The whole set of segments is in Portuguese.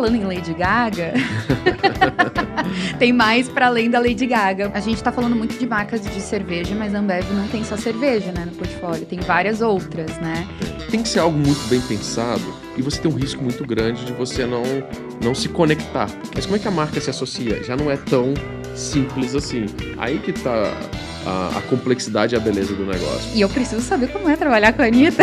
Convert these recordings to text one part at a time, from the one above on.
falando em Lady Gaga, tem mais para além da Lady Gaga. A gente tá falando muito de marcas de cerveja, mas a Ambev não tem só cerveja, né, no portfólio. Tem várias outras, né? Tem que ser algo muito bem pensado e você tem um risco muito grande de você não se conectar. Mas como é que a marca se associa? Já não é tão simples assim. Aí que tá a complexidade e a beleza do negócio. E eu preciso saber como é trabalhar com a Anitta.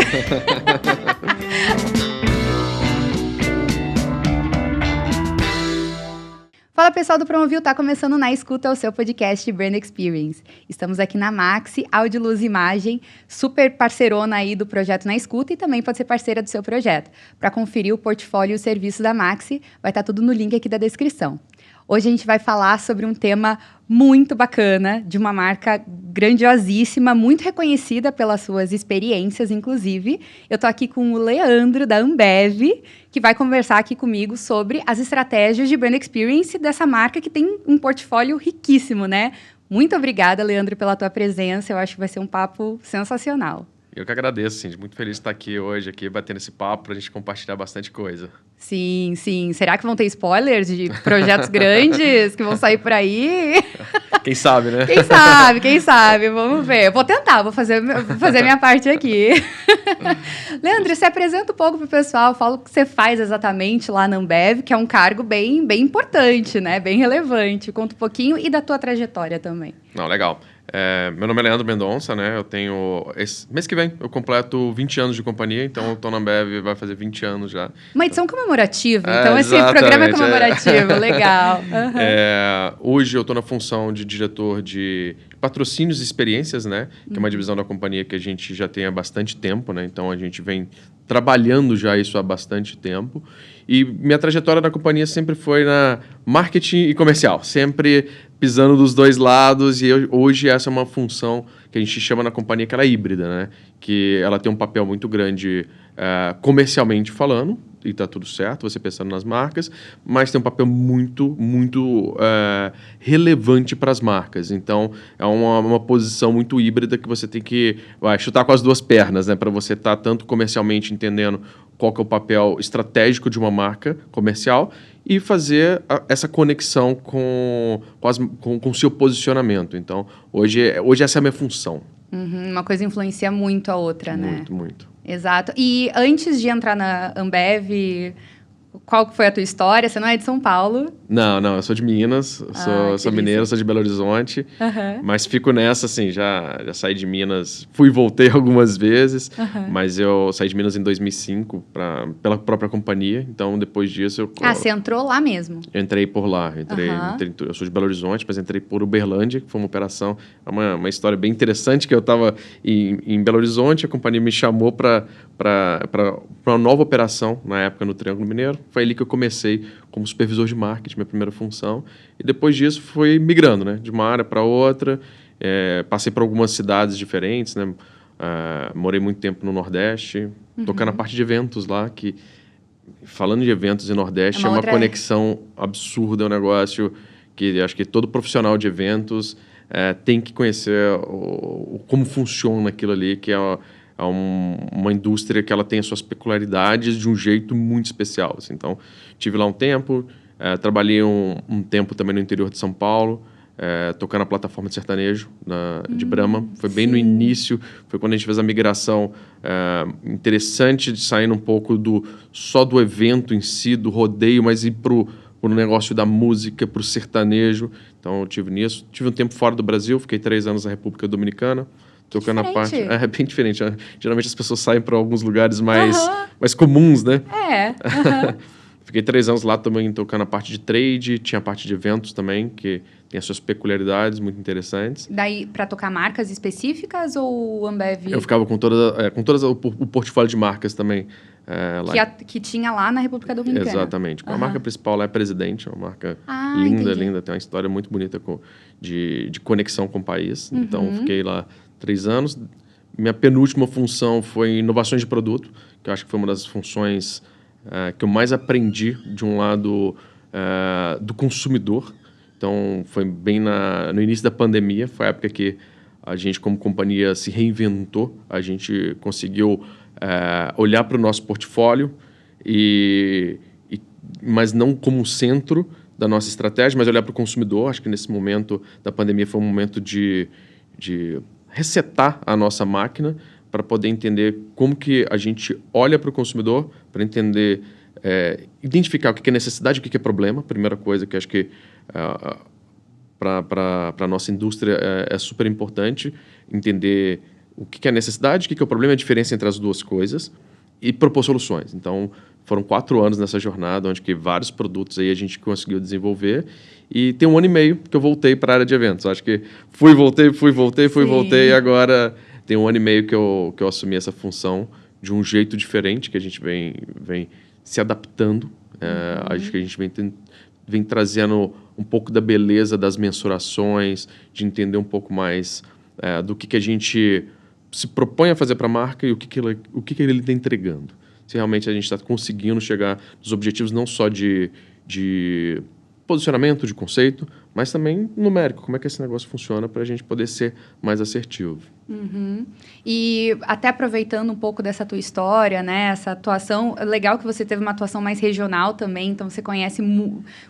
Fala pessoal do Promovil, tá começando Na Escuta, o seu podcast Brand Experience. Estamos aqui na Maxi, Áudio, Luz e Imagem, super parceirona aí do projeto Na Escuta e também pode ser parceira do seu projeto. Para conferir o portfólio e o serviço da Maxi, vai estar tudo no link aqui da descrição. Hoje a gente vai falar sobre um tema muito bacana, de uma marca grandiosíssima, muito reconhecida pelas suas experiências, inclusive. Eu tô aqui com o Leandro, da Ambev, que vai conversar aqui comigo sobre as estratégias de Brand Experience dessa marca que tem um portfólio riquíssimo, né? Muito obrigada, Leandro, pela tua presença. Eu acho que vai ser um papo sensacional. Eu que agradeço, Cindy. Muito feliz de estar aqui hoje, batendo esse papo para a gente compartilhar bastante coisa. Sim, sim. Será que vão ter spoilers de projetos grandes que vão sair por aí? Quem sabe, né? Quem sabe. Vamos ver. Eu vou tentar, vou fazer a minha parte aqui. Leandro, se apresenta um pouco para o pessoal, fala o que você faz exatamente lá na Ambev, que é um cargo bem importante, né? Bem relevante. Conta um pouquinho e da tua trajetória também. Não, legal. Meu nome é Leandro Mendonça, né? Eu tenho... mês que vem eu completo 20 anos de companhia, então eu tô na Ambev, vai fazer 20 anos já. Uma edição comemorativa, então esse programa é comemorativo, legal. Uhum. Hoje eu tô na função de diretor de patrocínios e experiências, né? Que é uma divisão da companhia que a gente já tem há bastante tempo, né? Então a gente vem trabalhando já isso há bastante tempo. E minha trajetória na companhia sempre foi na marketing e comercial, sempre pisando dos dois lados, e hoje essa é uma função que a gente chama na companhia que ela é híbrida, né? Que ela tem um papel muito grande comercialmente falando, e está tudo certo, você pensando nas marcas, mas tem um papel muito relevante para as marcas. Então, é uma posição muito híbrida que você tem que chutar com as duas pernas, né? Para você estar tanto comercialmente entendendo qual que é o papel estratégico de uma marca comercial e fazer essa conexão com o seu posicionamento. Então, hoje essa é a minha função. Uhum, uma coisa influencia muito a outra, né? Muito, muito. Exato. E antes de entrar na Ambev, qual foi a tua história? Você não é de São Paulo? Não, eu sou de Minas, sou mineiro, sou de Belo Horizonte, mas fico nessa, assim, já saí de Minas, fui e voltei algumas vezes, mas eu saí de Minas em 2005 pela própria companhia, então depois disso... você entrou lá mesmo? Eu entrei por lá, eu sou de Belo Horizonte, mas entrei por Uberlândia, que foi uma operação, uma história bem interessante, que eu estava em Belo Horizonte, a companhia me chamou para uma nova operação, na época no Triângulo Mineiro, foi ali que eu comecei como supervisor de marketing, minha primeira função, e depois disso fui migrando, né, de uma área para outra, passei por algumas cidades diferentes, né, morei muito tempo no Nordeste, tocando na parte de eventos lá, que, falando de eventos em Nordeste, é uma conexão absurda, é um negócio que acho que todo profissional de eventos tem que conhecer como funciona aquilo ali, que é uma indústria que ela tem as suas peculiaridades de um jeito muito especial. Assim. Então, tive lá um tempo, trabalhei um tempo também no interior de São Paulo, tocando a plataforma de sertanejo de Brahma. Foi bem no início, foi quando a gente fez a migração interessante de sair um pouco só do evento em si, do rodeio, mas ir para o negócio da música, para o sertanejo. Então, eu tive nisso. Tive um tempo fora do Brasil, fiquei 3 anos na República Dominicana, tocando a parte... É bem diferente. Né? Geralmente as pessoas saem para alguns lugares mais comuns, né? Fiquei 3 anos lá também tocando a parte de trade, tinha a parte de eventos também, que tem as suas peculiaridades muito interessantes. Daí, para tocar marcas específicas ou Ambev? Eu ficava com todas o portfólio de marcas também. Lá. Que tinha lá na República Dominicana. Exatamente. A marca principal lá é Presidente, uma marca linda, tem uma história muito bonita de conexão com o país. Então, fiquei lá 3 anos. Minha penúltima função foi inovações de produto, que eu acho que foi uma das funções que eu mais aprendi de um lado do consumidor. Então, foi bem no início da pandemia, foi a época que a gente, como companhia, se reinventou. A gente conseguiu olhar para o nosso portfólio e mas não como centro da nossa estratégia, mas olhar para o consumidor. Acho que nesse momento da pandemia foi um momento de resetar a nossa máquina para poder entender como que a gente olha para o consumidor, para entender, identificar o que é necessidade e o que é problema. Primeira coisa que acho que para a nossa indústria é super importante, entender o que é necessidade, o que é o problema, a diferença entre as duas coisas e propor soluções. Então, foram 4 anos nessa jornada, onde que vários produtos aí a gente conseguiu desenvolver. E tem 1 ano e meio que eu voltei para a área de eventos. Acho que voltei, e agora tem 1 ano e meio que eu assumi essa função de um jeito diferente, que a gente vem se adaptando. Acho que a gente vem trazendo um pouco da beleza das mensurações, de entender um pouco mais do que a gente se propõe a fazer para a marca e o que ele está entregando. Se realmente a gente está conseguindo chegar nos objetivos não só de posicionamento, de conceito, mas também numérico. Como é que esse negócio funciona para a gente poder ser mais assertivo. Uhum. E até aproveitando um pouco dessa tua história, né? Essa atuação, legal que você teve uma atuação mais regional também, então você conhece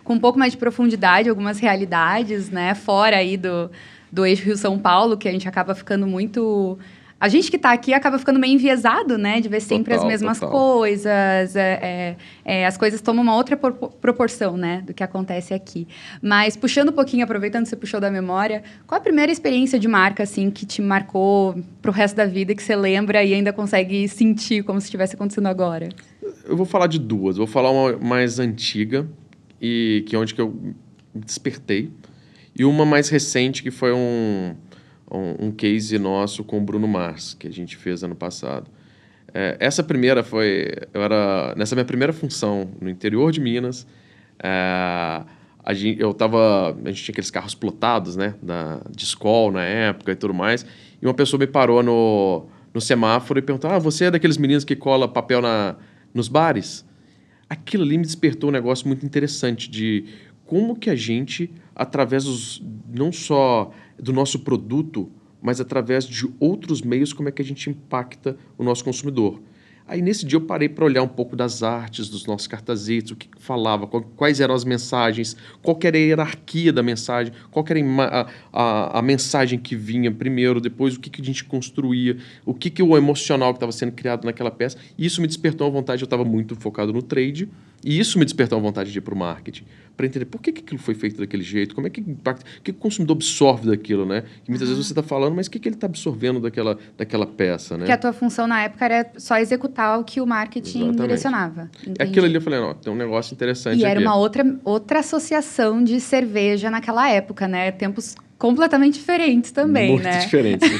com um pouco mais de profundidade algumas realidades, né? Fora aí do eixo Rio-São Paulo, que a gente acaba ficando muito... A gente que está aqui acaba ficando meio enviesado, né? De ver sempre as mesmas coisas. As coisas tomam uma outra proporção, né? Do que acontece aqui. Mas, puxando um pouquinho, aproveitando que você puxou da memória, qual a primeira experiência de marca, assim, que te marcou pro resto da vida, que você lembra e ainda consegue sentir como se estivesse acontecendo agora? Eu vou falar de 2. Vou falar uma mais antiga, que é onde que eu me despertei. E uma mais recente, que foi um case nosso com o Bruno Mars, que a gente fez ano passado. Essa primeira nessa minha primeira função no interior de Minas, a gente tinha aqueles carros plotados, né, de Skol na época e tudo mais, e uma pessoa me parou no semáforo e perguntou, você é daqueles meninos que cola papel nos bares? Aquilo ali me despertou um negócio muito interessante de como que a gente, através não só do nosso produto, mas através de outros meios, como é que a gente impacta o nosso consumidor. Aí, nesse dia, eu parei para olhar um pouco das artes, dos nossos cartazetes, o que falava, quais eram as mensagens, qual que era a hierarquia da mensagem, qual que era a mensagem que vinha primeiro, depois o que a gente construía, o que o emocional que estava sendo criado naquela peça. E isso me despertou a vontade, eu estava muito focado no trade, e isso me despertou a vontade de ir para o marketing, para entender por que aquilo foi feito daquele jeito, como é que impacta, o que o consumidor absorve daquilo, né? Que muitas vezes você está falando, mas o que ele está absorvendo daquela peça, né? Que a tua função na época era só executar o que o marketing direcionava. Aquilo ali eu falei, tem um negócio interessante aqui. E era uma outra associação de cerveja naquela época, né? Tempos completamente diferentes também, muito né? Diferentes.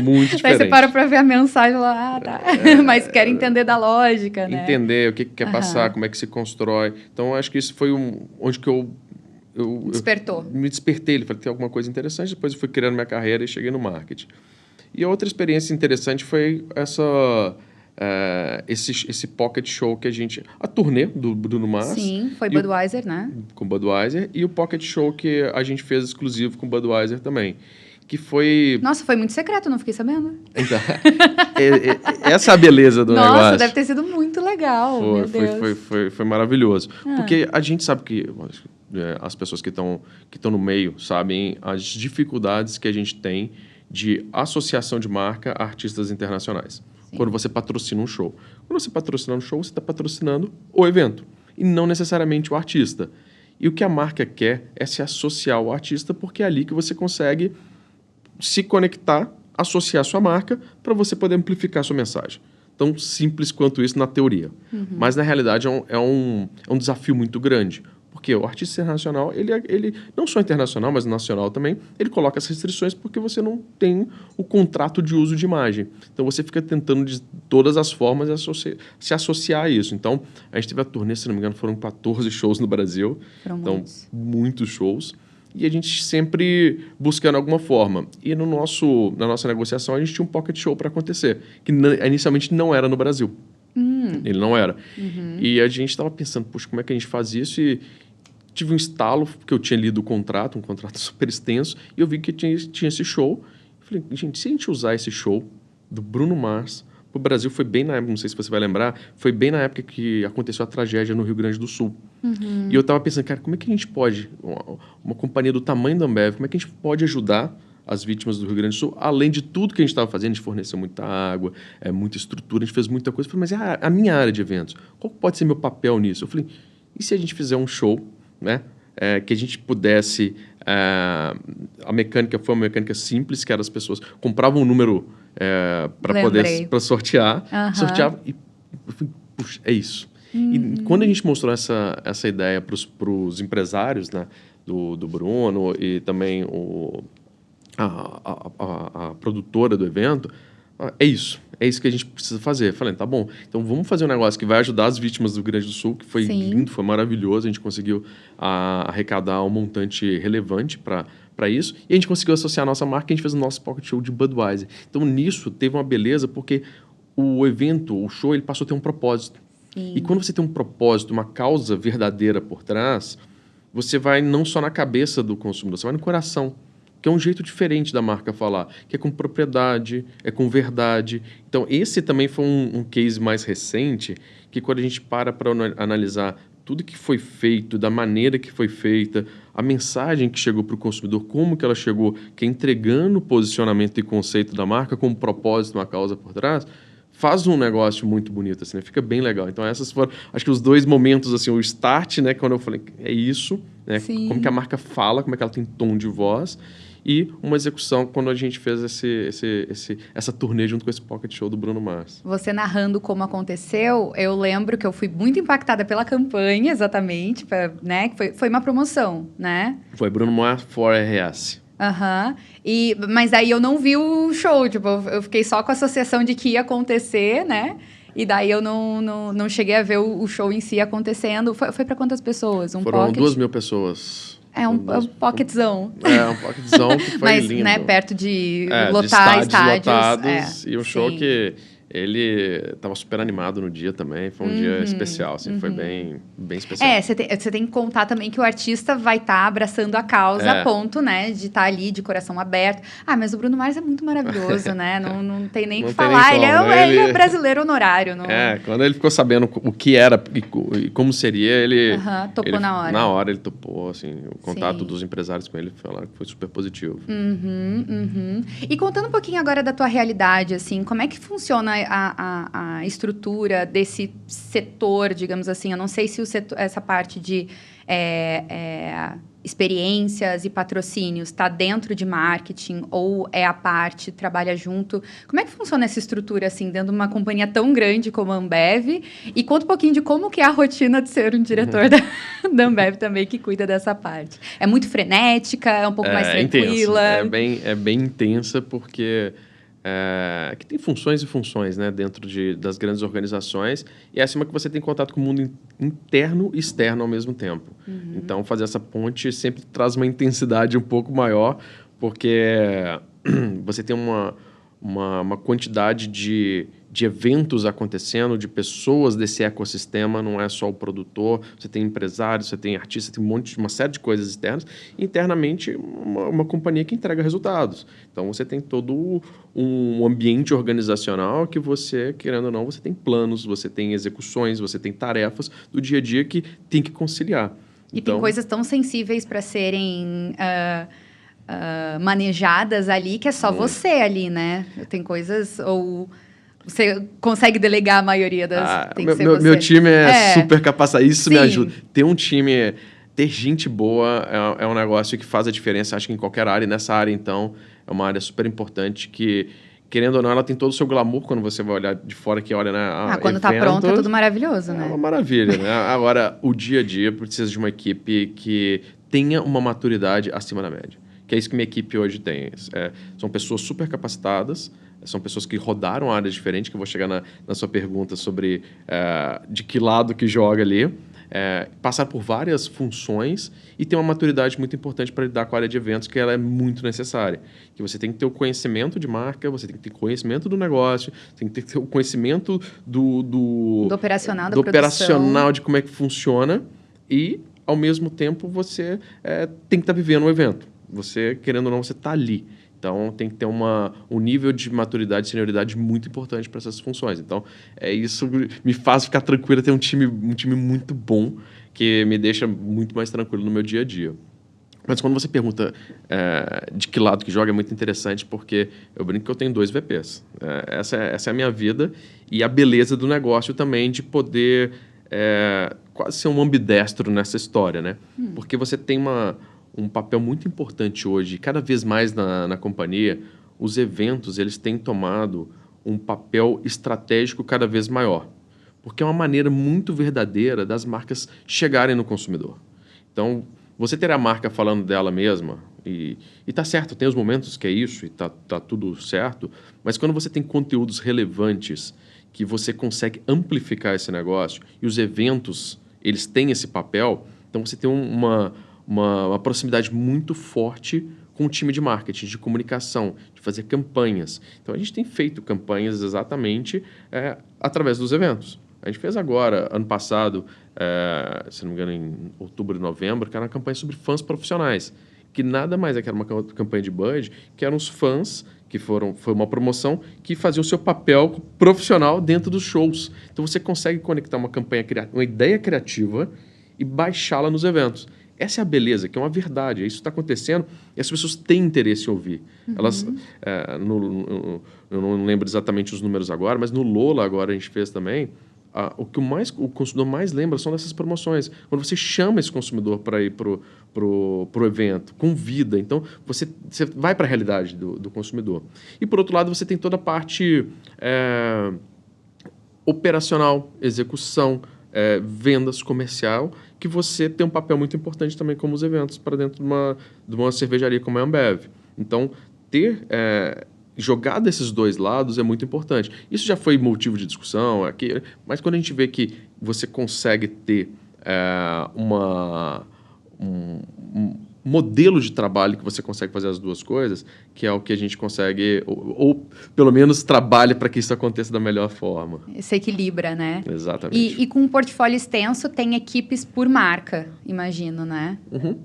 Muito diferente. Aí você para ver a mensagem lá, tá. Mas quer entender da lógica, né? Entender o que quer passar, como é que se constrói. Então, acho que isso foi onde que eu despertou. Me despertei. Falei, tem alguma coisa interessante. Depois eu fui criando minha carreira e cheguei no marketing. E a outra experiência interessante foi esse pocket show que a turnê do Bruno Mars. Sim, foi Budweiser, né? Com Budweiser. E o pocket show que a gente fez exclusivo com Budweiser também. Que foi... Nossa, foi muito secreto, não fiquei sabendo. Então, essa é a beleza do negócio. Nossa, deve ter sido muito legal, meu Deus. Foi maravilhoso. Porque a gente sabe que as pessoas que estão no meio sabem as dificuldades que a gente tem de associação de marca a artistas internacionais. Sim. Quando você patrocina um show. Quando você patrocina um show, você está patrocinando o evento e não necessariamente o artista. E o que a marca quer é se associar ao artista, porque é ali que você consegue se conectar, associar a sua marca para você poder amplificar a sua mensagem. Tão simples quanto isso na teoria. Uhum. Mas, na realidade, é um desafio muito grande. Porque o artista internacional, ele não só internacional, mas nacional também, ele coloca as restrições porque você não tem o contrato de uso de imagem. Então, você fica tentando de todas as formas se associar a isso. Então, a gente teve a turnê, se não me engano, foram 14 shows no Brasil. Então, muitos shows. E a gente sempre buscando alguma forma. E na nossa negociação, a gente tinha um pocket show para acontecer, que inicialmente não era no Brasil. Ele não era. Uhum. E a gente estava pensando, puxa, como é que a gente faz isso? E tive um estalo, porque eu tinha lido o contrato, um contrato super extenso, e eu vi que tinha esse show. Eu falei, gente, se a gente usar esse show do Bruno Mars o Brasil foi bem na época, não sei se você vai lembrar, foi bem na época que aconteceu a tragédia no Rio Grande do Sul. E eu estava pensando, cara, como é que a gente pode, uma companhia do tamanho da Ambev, como é que a gente pode ajudar as vítimas do Rio Grande do Sul, além de tudo que a gente estava fazendo, a gente forneceu muita água, muita estrutura, a gente fez muita coisa. Eu falei, mas a minha área de eventos, qual pode ser meu papel nisso? Eu falei, e se a gente fizer um show, né? Que a gente pudesse... a mecânica foi uma mecânica simples, que era as pessoas compravam um número para poder sortear, sorteava e eu falei, puxa, é isso. E quando a gente mostrou essa ideia para os empresários, né, do Bruno e também a produtora do evento, é isso que a gente precisa fazer. Eu falei, tá bom, então vamos fazer um negócio que vai ajudar as vítimas do Rio Grande do Sul, que foi lindo, foi maravilhoso, a gente conseguiu arrecadar um montante relevante para isso, e a gente conseguiu associar a nossa marca, e a gente fez o nosso pocket show de Budweiser. Então, nisso, teve uma beleza, porque o evento, o show, ele passou a ter um propósito. Sim. E quando você tem um propósito, uma causa verdadeira por trás, você vai não só na cabeça do consumidor, você vai no coração, que é um jeito diferente da marca falar, que é com propriedade, é com verdade. Então, esse também foi um case mais recente, que quando a gente para analisar tudo que foi feito, da maneira que foi feita, a mensagem que chegou para o consumidor, como que ela chegou, que é entregando o posicionamento e conceito da marca com um propósito, uma causa por trás, faz um negócio muito bonito, assim, né? Fica bem legal. Então, essas foram, acho que os dois momentos, assim, o start, né, quando eu falei, é isso, né? Como que a marca fala, como é que ela tem tom de voz, e uma execução quando a gente fez essa turnê junto com esse Pocket Show do Bruno Mars. Você narrando como aconteceu, eu lembro que eu fui muito impactada pela campanha, exatamente, né? Que foi uma promoção, né? Foi Bruno Mars for RS. Mas aí eu não vi o show, tipo, eu fiquei só com a associação de que ia acontecer, né? E daí eu não cheguei a ver o show em si acontecendo. Foi para quantas pessoas? Foram 2.000 pessoas. Um pocketzão. Um pocketzão que foi mas, lindo. Mas, né, perto de lotar estádios lotados. E um show que ele estava super animado no dia também. Foi um dia especial, assim, foi bem especial. Você tem que contar também que o artista vai estar abraçando a causa a ponto, né, de estar ali de coração aberto. Mas o Bruno Mars é muito maravilhoso, né? Não tem nem o que falar. Ele é brasileiro honorário. Não... quando ele ficou sabendo o que era e como seria, ele... topou na hora. Na hora ele topou, assim. O contato dos empresários com ele falaram que foi super positivo. E contando um pouquinho agora da tua realidade, assim, como é que funciona a estrutura desse setor, digamos assim? Eu não sei se essa parte de experiências e patrocínios está dentro de marketing ou é a parte, trabalha junto. Como é que funciona essa estrutura, assim, dentro de uma companhia tão grande como a Ambev? E conta um pouquinho de como que é a rotina de ser um diretor da Ambev também, que cuida dessa parte. É muito frenética? É um pouco mais tranquila? Intensa. É bem intensa, porque... que tem funções e funções, né, dentro das grandes organizações, e é acima que você tem contato com o mundo interno e externo ao mesmo tempo. Então, fazer essa ponte sempre traz uma intensidade um pouco maior, porque você tem uma quantidade de eventos acontecendo, de pessoas desse ecossistema, não é só o produtor, você tem empresários, você tem artistas, tem uma série de coisas externas, e internamente uma companhia que entrega resultados. Então, você tem todo um ambiente organizacional que você, querendo ou não, você tem planos, você tem execuções, você tem tarefas do dia a dia que tem que conciliar. E tem coisas tão sensíveis para serem... manejadas ali, que é só você ali, né? Tem coisas... ou você consegue delegar a maioria das... Meu time é super capacitado. Isso me ajuda. Ter um time... Ter gente boa é um negócio que faz a diferença, acho que em qualquer área. E nessa área, então, é uma área super importante que, querendo ou não, ela tem todo o seu glamour quando você vai olhar de fora, que olha, né? Quando tá pronto, é tudo maravilhoso, né? É uma maravilha, né? Agora, o dia a dia precisa de uma equipe que tenha uma maturidade acima da média. Que é isso que minha equipe hoje tem. São pessoas super capacitadas, são pessoas que rodaram áreas diferentes, que eu vou chegar na sua pergunta sobre de que lado que joga ali. Passar por várias funções e ter uma maturidade muito importante para lidar com a área de eventos, que ela é muito necessária. Que você tem que ter o conhecimento de marca, você tem que ter conhecimento do negócio, tem que ter o conhecimento do operacional da do operacional, de como é que funciona, e, ao mesmo tempo, você tem que estar vivendo o evento. Você, querendo ou não, você está ali. Então, tem que ter um nível de maturidade e senioridade muito importante para essas funções. Então, isso me faz ficar tranquilo, ter um time muito bom, que me deixa muito mais tranquilo no meu dia a dia. Mas quando você pergunta de que lado que joga, é muito interessante, porque eu brinco que eu tenho 2 VPs. Essa é a minha vida e a beleza do negócio também de poder quase ser um ambidestro nessa história, né? Porque você tem um papel muito importante hoje, cada vez mais na companhia, os eventos eles têm tomado um papel estratégico cada vez maior, porque é uma maneira muito verdadeira das marcas chegarem no consumidor. Então, você ter a marca falando dela mesma, e tá certo, tem os momentos que é isso, e tá tudo certo, mas quando você tem conteúdos relevantes, que você consegue amplificar esse negócio, e os eventos, eles têm esse papel, então você tem uma proximidade muito forte com o time de marketing, de comunicação, de fazer campanhas. Então, a gente tem feito campanhas exatamente através dos eventos. A gente fez agora, ano passado, se não me engano, em outubro e novembro, que era uma campanha sobre fãs profissionais, que nada mais é que era uma campanha de Bud, que eram os fãs, foi uma promoção, que faziam o seu papel profissional dentro dos shows. Então, você consegue conectar uma ideia criativa e baixá-la nos eventos. Essa é a beleza, que é uma verdade. Isso está acontecendo e as pessoas têm interesse em ouvir. Elas, eu não lembro exatamente os números agora, mas no Lola agora a gente fez também. O que o consumidor mais lembra são dessas promoções. Quando você chama esse consumidor para ir pro evento, convida. Então, você vai para a realidade do consumidor. E, por outro lado, você tem toda a parte operacional, execução, vendas, comercial, que você tem um papel muito importante também como os eventos para dentro de uma cervejaria como a Ambev. Então, ter jogado esses 2 lados é muito importante. Isso já foi motivo de discussão aqui, mas quando a gente vê que você consegue ter um modelo de trabalho que você consegue fazer as 2 coisas, que é o que a gente consegue, ou pelo menos trabalha para que isso aconteça da melhor forma. Se equilibra, né? Exatamente. E com um portfólio extenso, tem equipes por marca, imagino, né? Uhum.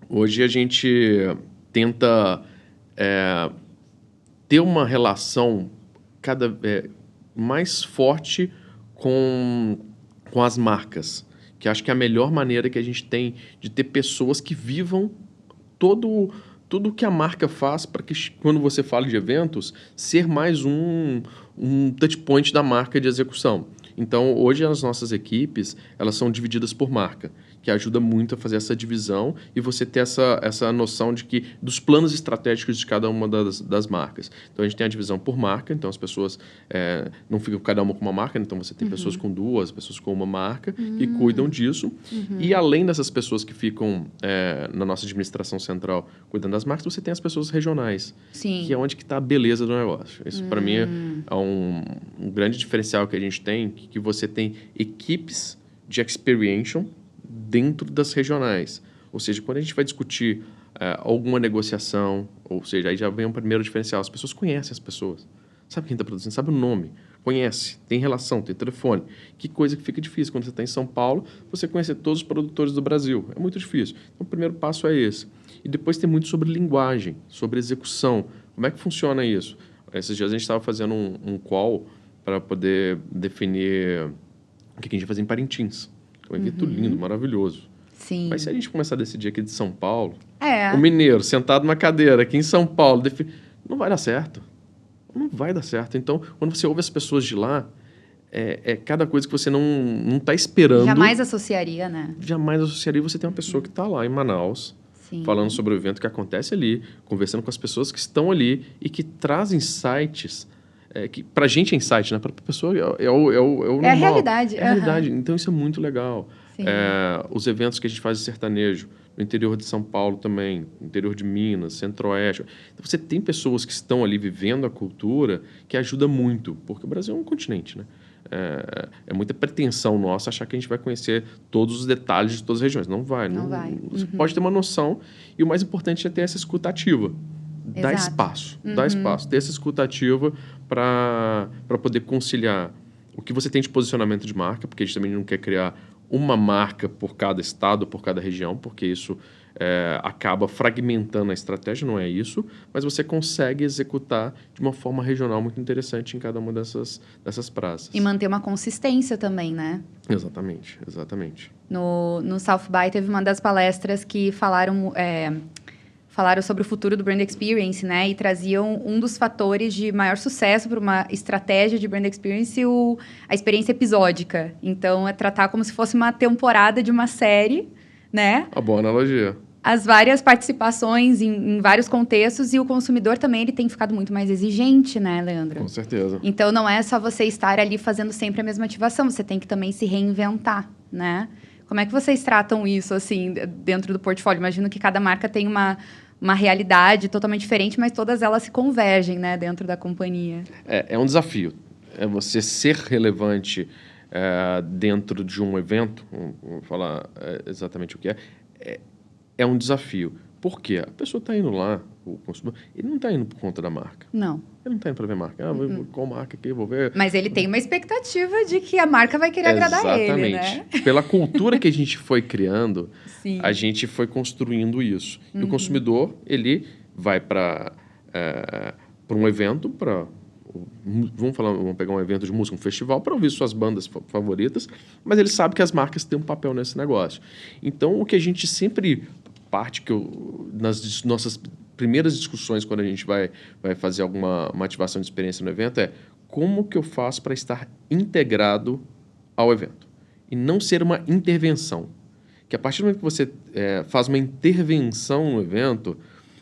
Hoje a gente tenta ter uma relação cada mais forte com as marcas, que acho que é a melhor maneira que a gente tem de ter pessoas que vivam tudo o que a marca faz para que, quando você fala de eventos, ser mais um touchpoint da marca de execução. Então, hoje as nossas equipes, elas são divididas por marca, que ajuda muito a fazer essa divisão e você ter essa noção dos planos estratégicos de cada uma das marcas. Então, a gente tem a divisão por marca, então as pessoas não ficam cada uma com uma marca, então você tem pessoas com 2, pessoas com uma marca que cuidam disso. E além dessas pessoas que ficam na nossa administração central cuidando das marcas, você tem as pessoas regionais, Sim. que é onde está a beleza do negócio. Isso, para mim, é um grande diferencial que a gente tem, que você tem equipes de experiential dentro das regionais. Ou seja, quando a gente vai discutir alguma negociação, ou seja, aí já vem um primeiro diferencial. As pessoas conhecem as pessoas. Sabe quem está produzindo, sabe o nome, conhece, tem relação, tem telefone. Que coisa que fica difícil quando você está em São Paulo, você conhecer todos os produtores do Brasil. É muito difícil. Então, o primeiro passo é esse. E depois tem muito sobre linguagem, sobre execução. Como é que funciona isso? Esses dias a gente estava fazendo um call para poder definir o que a gente vai fazer em Parintins. Um evento lindo, maravilhoso. Sim. Mas se a gente começar a decidir aqui de São Paulo, o mineiro sentado numa cadeira aqui em São Paulo, não vai dar certo. Não vai dar certo. Então, quando você ouve as pessoas de lá, é cada coisa que você não está esperando. Jamais associaria, né? Jamais associaria. Você tem uma pessoa que está lá em Manaus, Sim. falando sobre o evento que acontece ali, conversando com as pessoas que estão ali e que trazem insights. Que pra gente é insight, né? Pra pessoa é o normal. É a realidade. É a realidade. Então, isso é muito legal. Os eventos que a gente faz de sertanejo, no interior de São Paulo também, no interior de Minas, Centro-Oeste. Então, você tem pessoas que estão ali vivendo a cultura que ajuda muito, porque o Brasil é um continente, né? É muita pretensão nossa achar que a gente vai conhecer todos os detalhes de todas as regiões. Não vai. Não vai. Você pode ter uma noção e o mais importante é ter essa escuta ativa. Dá espaço, ter essa escuta ativa para poder conciliar o que você tem de posicionamento de marca, porque a gente também não quer criar uma marca por cada estado, por cada região, porque isso acaba fragmentando a estratégia, não é isso, mas você consegue executar de uma forma regional muito interessante em cada uma dessas praças. E manter uma consistência também, né? Exatamente. No South By teve uma das palestras que falaram sobre o futuro do Brand Experience, né? E traziam um dos fatores de maior sucesso para uma estratégia de Brand Experience, a experiência episódica. Então, é tratar como se fosse uma temporada de uma série, né? Uma boa analogia. As várias participações em vários contextos, e o consumidor também ele tem ficado muito mais exigente, né, Leandro? Com certeza. Então, não é só você estar ali fazendo sempre a mesma ativação, você tem que também se reinventar, né? Como é que vocês tratam isso, assim, dentro do portfólio? Imagino que cada marca tem uma realidade totalmente diferente, mas todas elas se convergem, né, dentro da companhia. É um desafio. É você ser relevante dentro de um evento, vou falar exatamente o que é um desafio. Por quê? A pessoa está indo lá, o consumidor, ele não está indo por conta da marca. Não. Ele não está indo para ver marca. Qual marca aqui? Vou ver. Mas ele tem uma expectativa de que a marca vai querer agradar ele, né? Exatamente. Pela cultura que a gente foi criando, Sim. a gente foi construindo isso. E o consumidor, ele vai para um evento, vamos pegar um evento de música, um festival, para ouvir suas bandas favoritas, mas ele sabe que as marcas têm um papel nesse negócio. Então, o que a gente sempre parte nas nossas primeiras discussões, quando a gente vai fazer uma ativação de experiência no evento, é como que eu faço para estar integrado ao evento e não ser uma intervenção. Que a partir do momento que você faz uma intervenção no evento,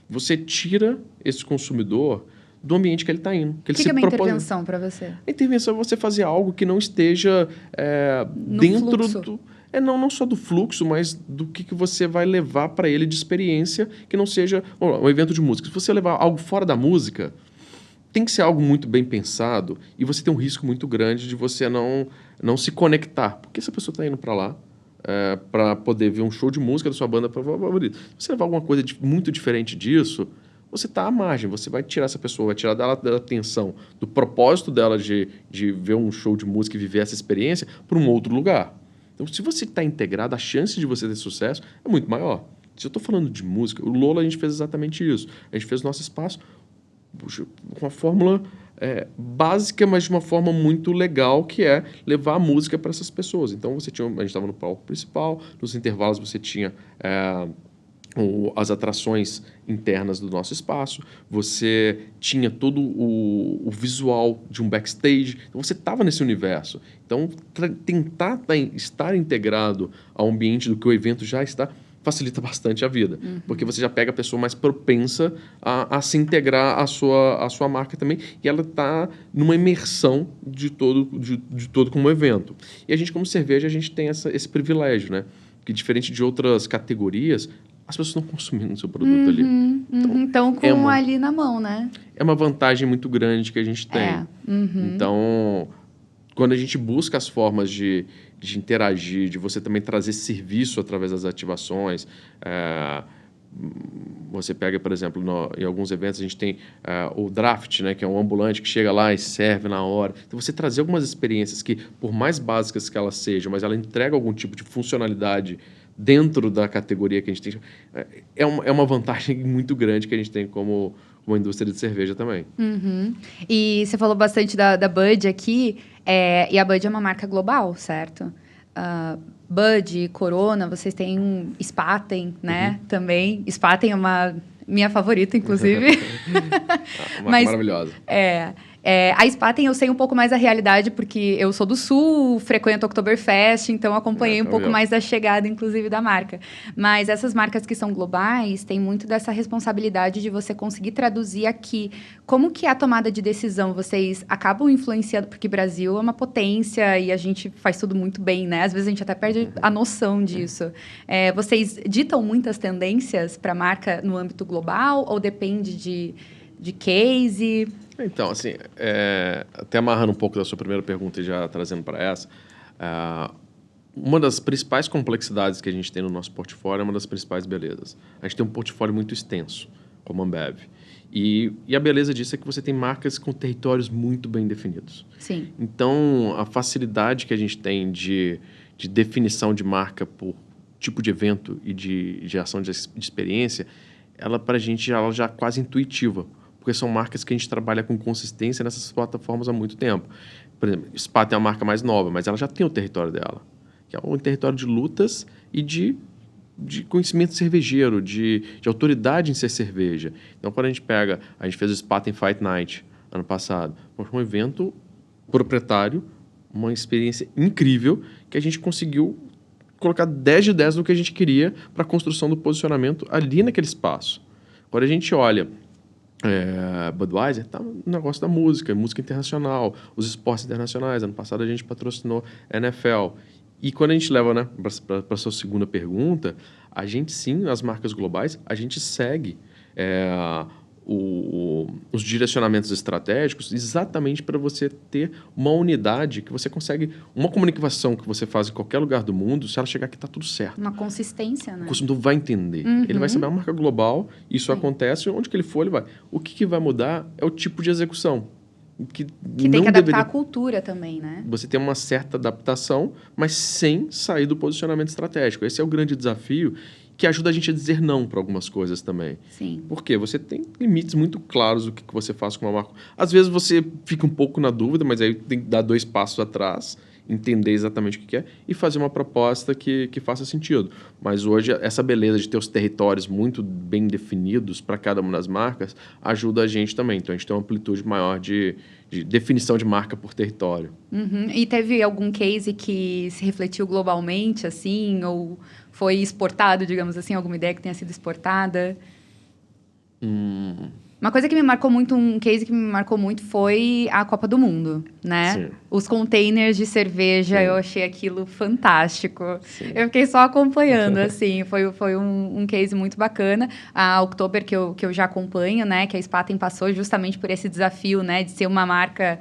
você tira esse consumidor do ambiente que ele está indo. O que é uma intervenção para você? A intervenção é você fazer algo que não esteja dentro fluxo. Não só do fluxo, mas do que você vai levar para ele de experiência, que não seja um evento de música. Se você levar algo fora da música, tem que ser algo muito bem pensado e você tem um risco muito grande de você não se conectar. Porque se a pessoa está indo para lá para poder ver um show de música da sua banda favorita, se você levar alguma coisa muito diferente disso, você está à margem, você vai tirar essa pessoa, vai tirar dela da atenção, do propósito dela de ver um show de música e viver essa experiência para um outro lugar. Então, se você está integrado, a chance de você ter sucesso é muito maior. Se eu estou falando de música, o Lola a gente fez exatamente isso. A gente fez o nosso espaço com uma fórmula básica, mas de uma forma muito legal, que é levar a música para essas pessoas. Então, a gente estava no palco principal, nos intervalos você tinha as atrações internas do nosso espaço, você tinha todo o visual de um backstage, então você estava nesse universo. Então, tentar estar integrado ao ambiente do que o evento já está facilita bastante a vida, porque você já pega a pessoa mais propensa a se integrar à sua marca também, e ela está numa imersão de todo como evento. E a gente, como cerveja, a gente tem esse privilégio, né? Que diferente de outras categorias, as pessoas estão consumindo o seu produto ali. Então, com ali na mão, né? É uma vantagem muito grande que a gente tem. Então, quando a gente busca as formas de interagir, de você também trazer serviço através das ativações, você pega, por exemplo, em alguns eventos a gente tem o draft, né, que é um ambulante que chega lá e serve na hora. Então, você trazer algumas experiências que, por mais básicas que elas sejam, mas ela entrega algum tipo de funcionalidade dentro da categoria que a gente tem, é uma vantagem muito grande que a gente tem como indústria de cerveja também. E você falou bastante da Bud aqui, e a Bud é uma marca global, certo? Bud, Corona, vocês têm Spaten, né? Também. Spaten é uma minha favorita, inclusive. Uma marca maravilhosa. A Spaten eu sei um pouco mais da realidade, porque eu sou do Sul, frequento o Oktoberfest, então acompanhei um pouco mais da chegada, inclusive, da marca. Mas essas marcas que são globais têm muito dessa responsabilidade de você conseguir traduzir aqui. Como que é a tomada de decisão? Vocês acabam influenciando, porque o Brasil é uma potência e a gente faz tudo muito bem, né? Às vezes a gente até perde a noção disso. Vocês ditam muitas tendências para a marca no âmbito global ou depende de case? Então, assim, até amarrando um pouco da sua primeira pergunta e já trazendo para essa, uma das principais complexidades que a gente tem no nosso portfólio é uma das principais belezas. A gente tem um portfólio muito extenso, como a Ambev. E a beleza disso é que você tem marcas com territórios muito bem definidos. Sim. Então, a facilidade que a gente tem de definição de marca por tipo de evento e de geração de experiência, ela para a gente ela já é quase intuitiva, porque são marcas que a gente trabalha com consistência nessas plataformas há muito tempo. Por exemplo, Spa tem uma marca mais nova, mas ela já tem o território dela, que é um território de lutas e de conhecimento cervejeiro, de autoridade em ser cerveja. Então, quando a gente fez o Spaten Fight Night ano passado, foi um evento proprietário, uma experiência incrível, que a gente conseguiu colocar 10 de 10 no que a gente queria para a construção do posicionamento ali naquele espaço. Quando a gente olha Budweiser, tá no negócio da música internacional, os esportes internacionais. Ano passado a gente patrocinou NFL. E quando a gente leva, né, para a sua segunda pergunta, a gente sim, as marcas globais, a gente segue os direcionamentos estratégicos exatamente para você ter uma unidade que você consegue, uma comunicação que você faz em qualquer lugar do mundo, se ela chegar aqui, está tudo certo. Uma consistência, né? O consumidor vai entender. Ele vai saber uma marca global, isso acontece, onde que ele for, ele vai. O que vai mudar é o tipo de execução. Que tem que adaptar a cultura também, né? Você tem uma certa adaptação, mas sem sair do posicionamento estratégico. Esse é o grande desafio que ajuda a gente a dizer não para algumas coisas também. Sim. Porque você tem limites muito claros do que você faz com uma marca. Às vezes você fica um pouco na dúvida, mas aí tem que dar 2 passos atrás, entender exatamente o que é e fazer uma proposta que faça sentido. Mas hoje, essa beleza de ter os territórios muito bem definidos para cada uma das marcas ajuda a gente também. Então, a gente tem uma amplitude maior de definição de marca por território. E teve algum case que se refletiu globalmente, assim, ou foi exportado, digamos assim, alguma ideia que tenha sido exportada? Uma coisa que me marcou muito, um case que me marcou muito foi a Copa do Mundo, né? Sim. Os containers de cerveja, eu achei aquilo fantástico. Sim. Eu fiquei só acompanhando, assim, foi um case muito bacana. A Oktober, que eu já acompanho, né? Que a Spaten passou justamente por esse desafio, né? De ser uma marca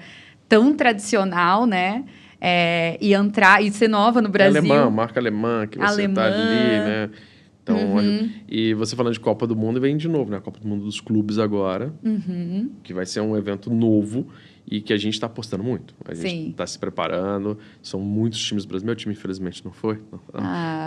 tão tradicional, né? E entrar e ser nova no Brasil. Alemã, marca alemã, que você está ali, né? Então, e você falando de Copa do Mundo, vem de novo, né? A Copa do Mundo dos clubes agora, que vai ser um evento novo e que a gente está apostando muito. A gente está se preparando, são muitos times brasileiros. Meu time, infelizmente, não foi.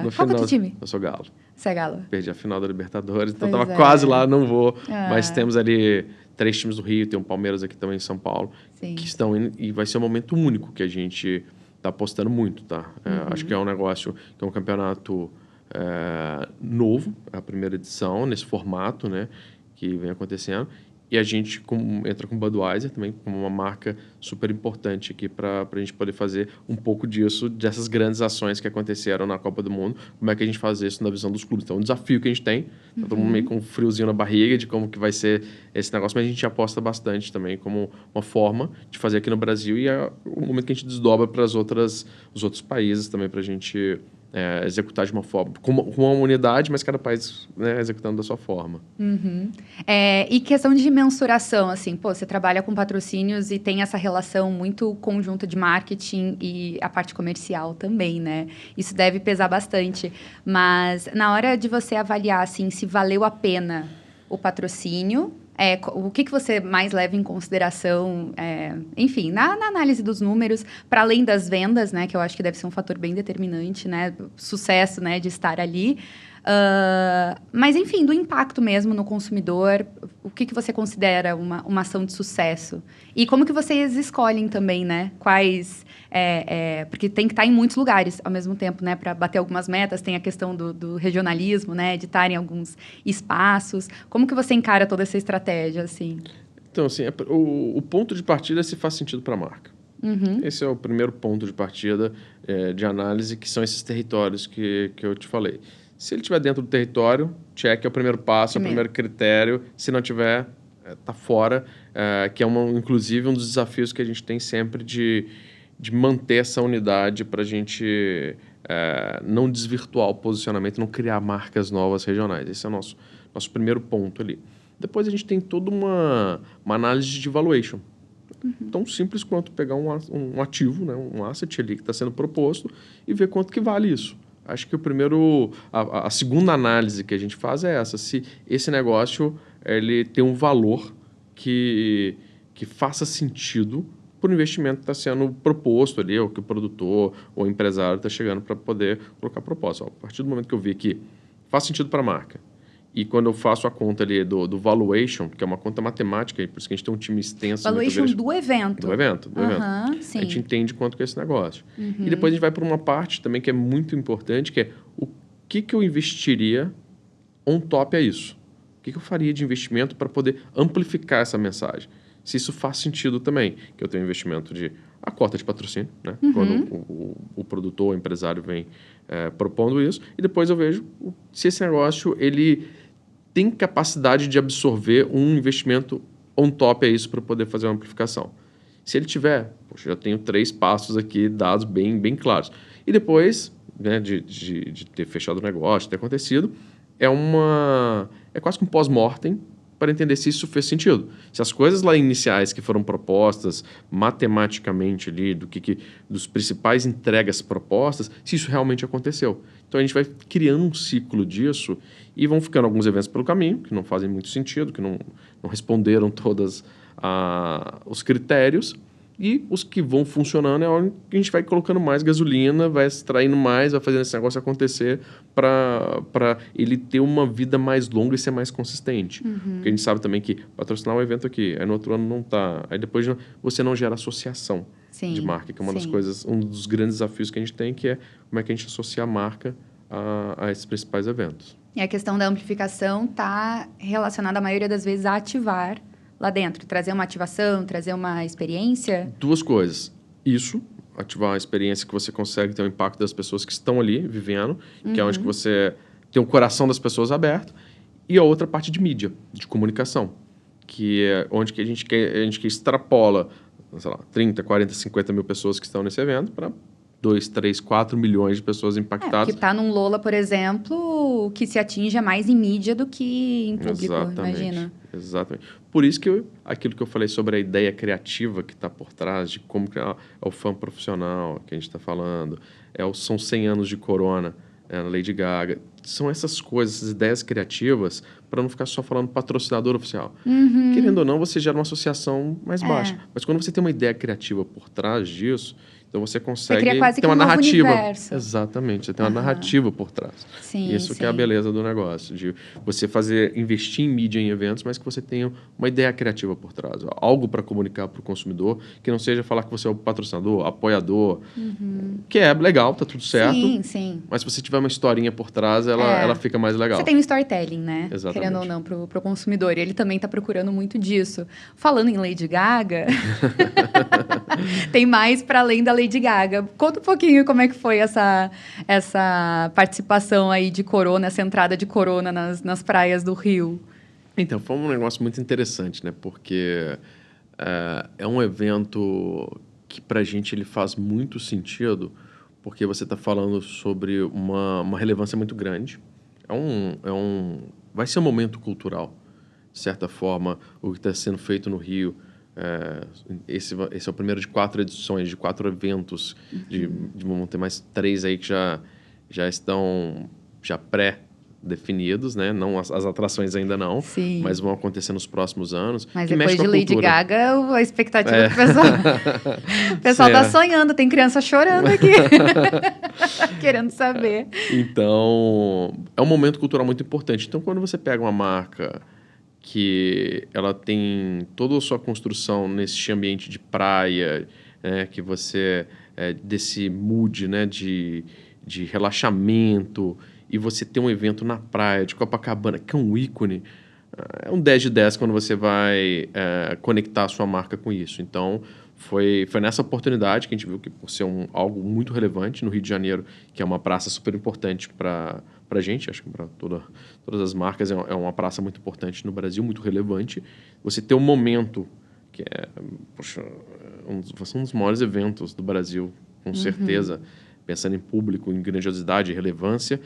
No final, qual time? Eu sou Galo. Você é Galo? Perdi a final da Libertadores, então estava quase lá, não vou. Mas temos ali 3 times do Rio, tem um Palmeiras aqui também em São Paulo, que estão indo, e vai ser um momento único que a gente está apostando muito, tá? Acho que é um negócio, que é um campeonato novo, é a primeira edição nesse formato, né, que vem acontecendo, e a gente entra com Budweiser também como uma marca super importante aqui para a gente poder fazer um pouco dessas grandes ações que aconteceram na Copa do Mundo, como é que a gente faz isso na visão dos clubes. Então, é um desafio que a gente tem, tá todo mundo meio com um friozinho na barriga de como que vai ser esse negócio, mas a gente aposta bastante também como uma forma de fazer aqui no Brasil e é o momento que a gente desdobra para os outros países também para a gente executar de uma forma, com uma unidade, mas cada país, né, executando da sua forma. E questão de mensuração, assim, você trabalha com patrocínios e tem essa relação muito conjunta de marketing e a parte comercial também, né? Isso deve pesar bastante. Mas na hora de você avaliar, assim, se valeu a pena o patrocínio, o que você mais leva em consideração, enfim, na análise dos números, para além das vendas, né, que eu acho que deve ser um fator bem determinante, né, sucesso, né, de estar ali. Mas, enfim, do impacto mesmo no consumidor, o que você considera uma ação de sucesso? E como que vocês escolhem também, né? Quais... porque tem que estar em muitos lugares ao mesmo tempo, né? Para bater algumas metas, tem a questão do regionalismo, né? De estar em alguns espaços. Como que você encara toda essa estratégia, assim? Então, assim, o ponto de partida é se faz sentido para a marca. Esse é o primeiro ponto de partida de análise, que são esses territórios que eu te falei. Se ele estiver dentro do território, check é o primeiro passo, é o primeiro critério. Se não tiver, está fora, que é inclusive um dos desafios que a gente tem sempre de manter essa unidade para a gente não desvirtuar o posicionamento, não criar marcas novas regionais. Esse é o nosso primeiro ponto ali. Depois a gente tem toda uma análise de valuation. Tão simples quanto pegar um ativo, né, um asset ali que está sendo proposto e ver quanto que vale isso. Acho que a segunda análise que a gente faz é essa, se esse negócio ele tem um valor que faça sentido por investimento que está sendo proposto ali, ou que o produtor ou o empresário está chegando para poder colocar proposta. A partir do momento que eu vi que faz sentido para a marca, e quando eu faço a conta ali do valuation, que é uma conta matemática, por isso que a gente tem um time extenso. Valuation do evento. Do evento. Sim. A gente entende quanto que é esse negócio. E depois a gente vai para uma parte também que é muito importante, que é o que eu investiria on top a isso. O que eu faria de investimento para poder amplificar essa mensagem? Se isso faz sentido também, que eu tenho investimento de a cota de patrocínio, né? Quando o produtor, o empresário vem propondo isso, e depois eu vejo se esse negócio ele tem capacidade de absorver um investimento on top a isso para poder fazer uma amplificação. Se ele tiver, poxa, já tenho 3 passos aqui, dados bem claros. E depois, né, de ter fechado o negócio, de ter acontecido, é quase que um pós-mortem para entender se isso fez sentido. Se as coisas lá iniciais que foram propostas matematicamente ali, dos principais entregas propostas, se isso realmente aconteceu. Então a gente vai criando um ciclo disso e vão ficando alguns eventos pelo caminho que não fazem muito sentido, que não responderam todos os critérios, e os que vão funcionando é onde a gente vai colocando mais gasolina, vai extraindo mais, vai fazendo esse negócio acontecer para ele ter uma vida mais longa e ser mais consistente. Porque a gente sabe também que patrocinar um evento aqui, aí no outro ano não tá, aí depois você não gera associação de marca, que é uma das coisas, um dos grandes desafios que a gente tem, que é como é que a gente associa a marca a esses principais eventos. E a questão da amplificação está relacionada, a maioria das vezes, a ativar lá dentro, trazer uma ativação, trazer uma experiência? 2 coisas. Isso, ativar a experiência que você consegue ter o impacto das pessoas que estão ali vivendo, que é onde que você tem o coração das pessoas aberto, e a outra parte de mídia, de comunicação, que é onde que a gente que extrapola, sei lá, 30, 40, 50 mil pessoas que estão nesse evento para 2, 3, 4 milhões de pessoas impactadas. Que está num Lola, por exemplo, que se atinja mais em mídia do que em público, imagina. Exatamente. Por isso que aquilo que eu falei sobre a ideia criativa que está por trás, de como é o fã profissional que a gente está falando, são 100 anos de Corona, Lady Gaga. São essas coisas, essas ideias criativas, para não ficar só falando patrocinador oficial. Querendo ou não, você gera uma associação mais baixa. Mas quando você tem uma ideia criativa por trás disso, então você consegue ter uma narrativa. Universo. Exatamente, você tem uma narrativa por trás. Isso que é a beleza do negócio, de você investir em mídia, em eventos, mas que você tenha uma ideia criativa por trás, algo para comunicar para o consumidor, que não seja falar que você é o patrocinador, apoiador, que é legal, tá tudo certo. Sim. Mas se você tiver uma historinha por trás, ela fica mais legal. Você tem um storytelling, né? Exatamente. Querendo ou não, para o consumidor. E ele também está procurando muito disso. Falando em Lady Gaga, tem mais para além da Lady Gaga. Conta um pouquinho como é que foi essa participação aí de Corona, essa entrada de Corona nas praias do Rio. Então, foi um negócio muito interessante, né? Porque é um evento que pra gente ele faz muito sentido, porque você está falando sobre uma relevância muito grande. Vai ser um momento cultural, de certa forma, o que está sendo feito no Rio. Esse é o primeiro de 4 edições, de 4 eventos, vão ter mais 3 aí que já estão pré-definidos, né? Não, as atrações ainda não, mas vão acontecer nos próximos anos. Mas depois de Lady Gaga, a expectativa do pessoal... O pessoal está sonhando, tem criança chorando aqui, querendo saber. Então, é um momento cultural muito importante. Então, quando você pega uma marca que ela tem toda a sua construção nesse ambiente de praia, que você desse mood, né, de relaxamento, e você tem um evento na praia de Copacabana, que é um ícone, é um 10 de 10 quando você vai conectar a sua marca com isso. Então, foi nessa oportunidade que a gente viu que, por ser algo muito relevante no Rio de Janeiro, que é uma praça super importante para a gente, acho que para todas as marcas, é uma praça muito importante no Brasil, muito relevante. Você ter um momento que um dos maiores eventos do Brasil, com certeza, pensando em público, em grandiosidade e relevância,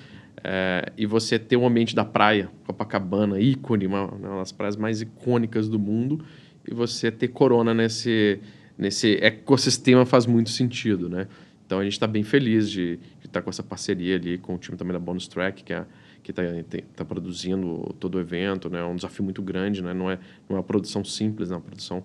e você ter um ambiente da praia, Copacabana, ícone, uma das praias mais icônicas do mundo, e você ter Corona nesse ecossistema faz muito sentido, né? Então, a gente está bem feliz de estar com essa parceria ali com o time também da Bonus Track, que está produzindo todo o evento, né? É um desafio muito grande, né? Não é uma produção simples, é uma produção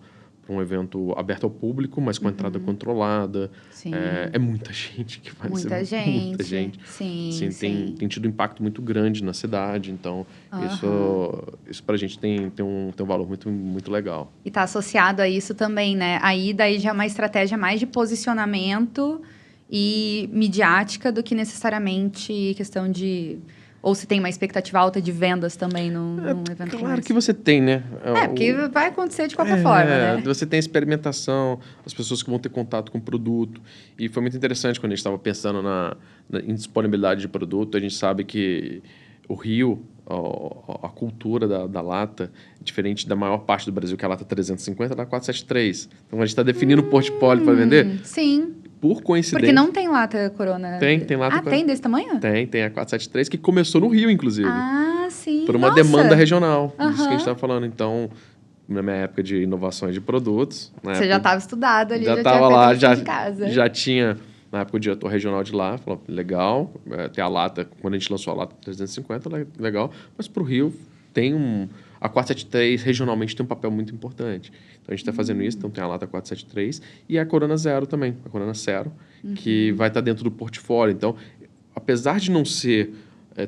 um evento aberto ao público, mas com entrada controlada. Sim. É muita gente que vai Muita ser. gente. Muita gente. Sim, Assim, sim. tem tido um impacto muito grande na cidade. Então, isso para a gente tem um valor muito, muito legal. E está associado a isso também, né? Aí daí já é uma estratégia mais de posicionamento e midiática do que necessariamente questão de... Ou se tem uma expectativa alta de vendas também num evento como Claro esse. que você tem, né? Porque vai acontecer de qualquer forma, né? Você tem experimentação, as pessoas que vão ter contato com o produto. E foi muito interessante quando a gente estava pensando em disponibilidade de produto. A gente sabe que o Rio, a cultura da lata, diferente da maior parte do Brasil, que é a lata 350, ela é 473. Então, a gente está definindo o portfólio para vender. Sim. Por coincidência... Porque não tem lata Corona. Tem lata... tem desse tamanho? Tem a 473, que começou no Rio, inclusive. Sim. Por uma demanda regional. Isso que a gente estava falando. Então, na minha época de inovações de produtos... Você já estava estudado ali, já estava lá, de casa. Já tinha, na época, o diretor regional de lá. Falou, legal, tem a lata... Quando a gente lançou a lata 350, legal. Mas para o Rio, a 473 regionalmente tem um papel muito importante. Então, a gente está fazendo isso. Então, tem a lata 473 e a Corona Zero também. A Corona Zero, que vai estar dentro do portfólio. Então, apesar de não ser...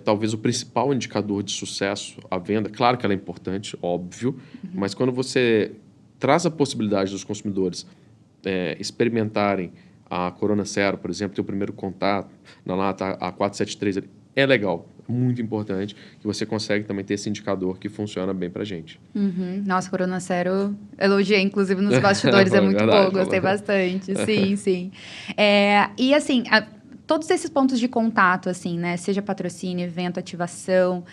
talvez o principal indicador de sucesso, a venda, claro que ela é importante, óbvio, mas quando você traz a possibilidade dos consumidores experimentarem a Corona Zero, por exemplo, ter o primeiro contato na lata a 473, é legal, muito importante, que você consegue também ter esse indicador que funciona bem pra gente. Nossa, Corona Zero, elogiei, inclusive, nos bastidores, é muito verdade, bom, gostei bastante, sim. E assim... Todos esses pontos de contato, assim, né? Seja patrocínio, evento, ativação.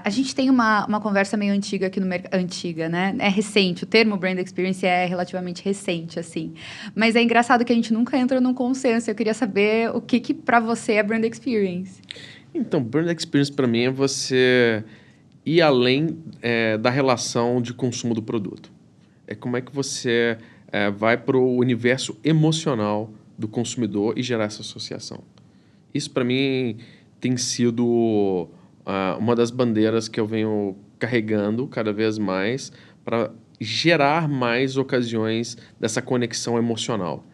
A gente tem uma conversa meio antiga aqui no mercado. Antiga, né? É recente. O termo Brand Experience é relativamente recente, assim. Mas é engraçado que a gente nunca entra num consenso. Eu queria saber o que para você é Brand Experience. Então, Brand Experience, para mim, é você ir além da relação de consumo do produto. É como é que você vai para o universo emocional do consumidor e gerar essa associação. Isso, para mim, tem sido uma das bandeiras que eu venho carregando cada vez mais para gerar mais ocasiões dessa conexão emocional.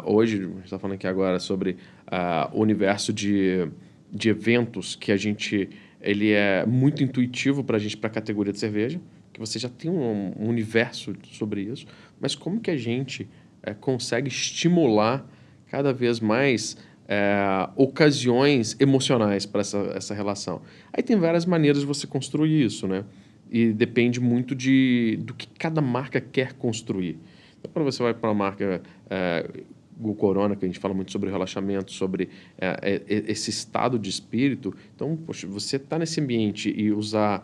Hoje, a gente está falando aqui agora sobre o universo de eventos que ele é muito intuitivo para a gente, para a categoria de cerveja, que você já tem um universo sobre isso, mas como que a gente consegue estimular cada vez mais ocasiões emocionais para essa relação. Aí tem várias maneiras de você construir isso, né? E depende muito do que cada marca quer construir. Então, quando você vai para uma marca o Corona, que a gente fala muito sobre relaxamento, sobre esse estado de espírito, então, poxa, você está nesse ambiente e usar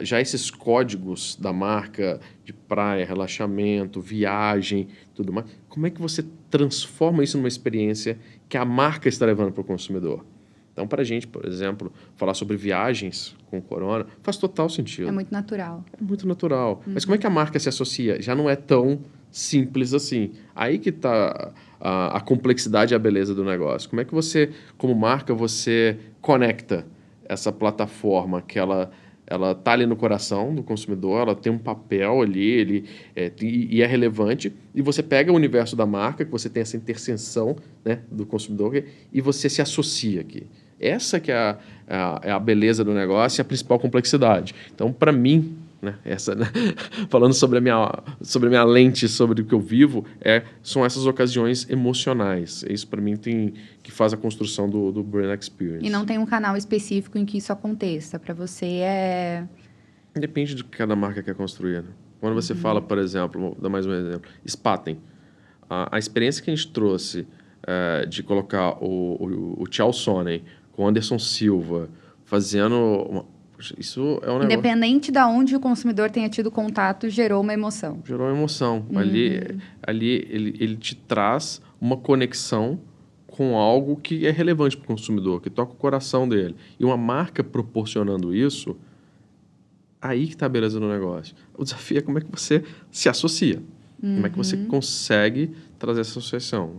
já esses códigos da marca de praia, relaxamento, viagem, tudo mais, como é que você transforma isso numa experiência que a marca está levando para o consumidor? Então, para a gente, por exemplo, falar sobre viagens com o Corona faz total sentido. É muito natural. É muito natural. Mas como é que a marca se associa? Já não é tão simples assim. Aí que está a complexidade e a beleza do negócio. Como é que você, como marca, você conecta essa plataforma que ela está ali no coração do consumidor, ela tem um papel ali, e é relevante, e você pega o universo da marca, que você tem essa interseção, né, do consumidor, e você se associa aqui. Essa que é a beleza do negócio e a principal complexidade. Então, para mim, né, falando sobre a minha lente, sobre o que eu vivo, são essas ocasiões emocionais. Isso, para mim, que faz a construção do Brand Experience. E não tem um canal específico em que isso aconteça? Para você Depende do que cada marca quer construir. Né? Quando você fala, por exemplo, vou dar mais um exemplo, Spaten. A experiência que a gente trouxe de colocar o Tchau Sonnen com o Anderson Silva fazendo... Isso é um negócio... Independente de onde o consumidor tenha tido contato, gerou uma emoção. Gerou uma emoção. Ali ele te traz uma conexão com algo que é relevante para o consumidor, que toca o coração dele. E uma marca proporcionando isso, aí que está a beleza do negócio. O desafio é como é que você se associa. Como é que você consegue trazer essa associação.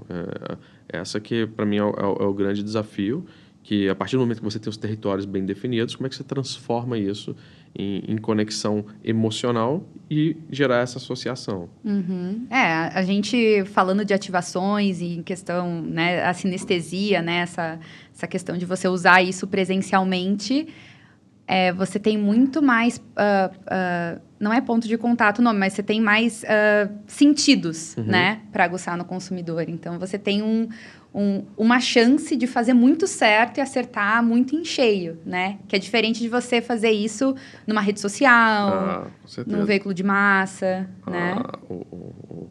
Essa que, para mim, é o grande desafio. que a partir do momento que você tem os territórios bem definidos, como é que você transforma isso em conexão emocional e gerar essa associação. Uhum. A gente falando de ativações e em questão, né, a sinestesia, né, essa questão de você usar isso presencialmente, você tem muito mais, não é ponto de contato o nome, mas você tem mais sentidos, né, para aguçar no consumidor. Então, você tem uma chance de fazer muito certo e acertar muito em cheio, né? Que é diferente de você fazer isso numa rede social, num veículo de massa, né?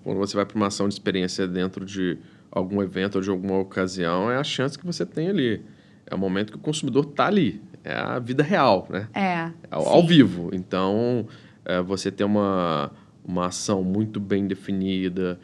Quando você vai para uma ação de experiência dentro de algum evento ou de alguma ocasião, é a chance que você tem ali. É o momento que o consumidor está ali. É a vida real, né? Ao vivo. Então, você ter uma ação muito bem definida,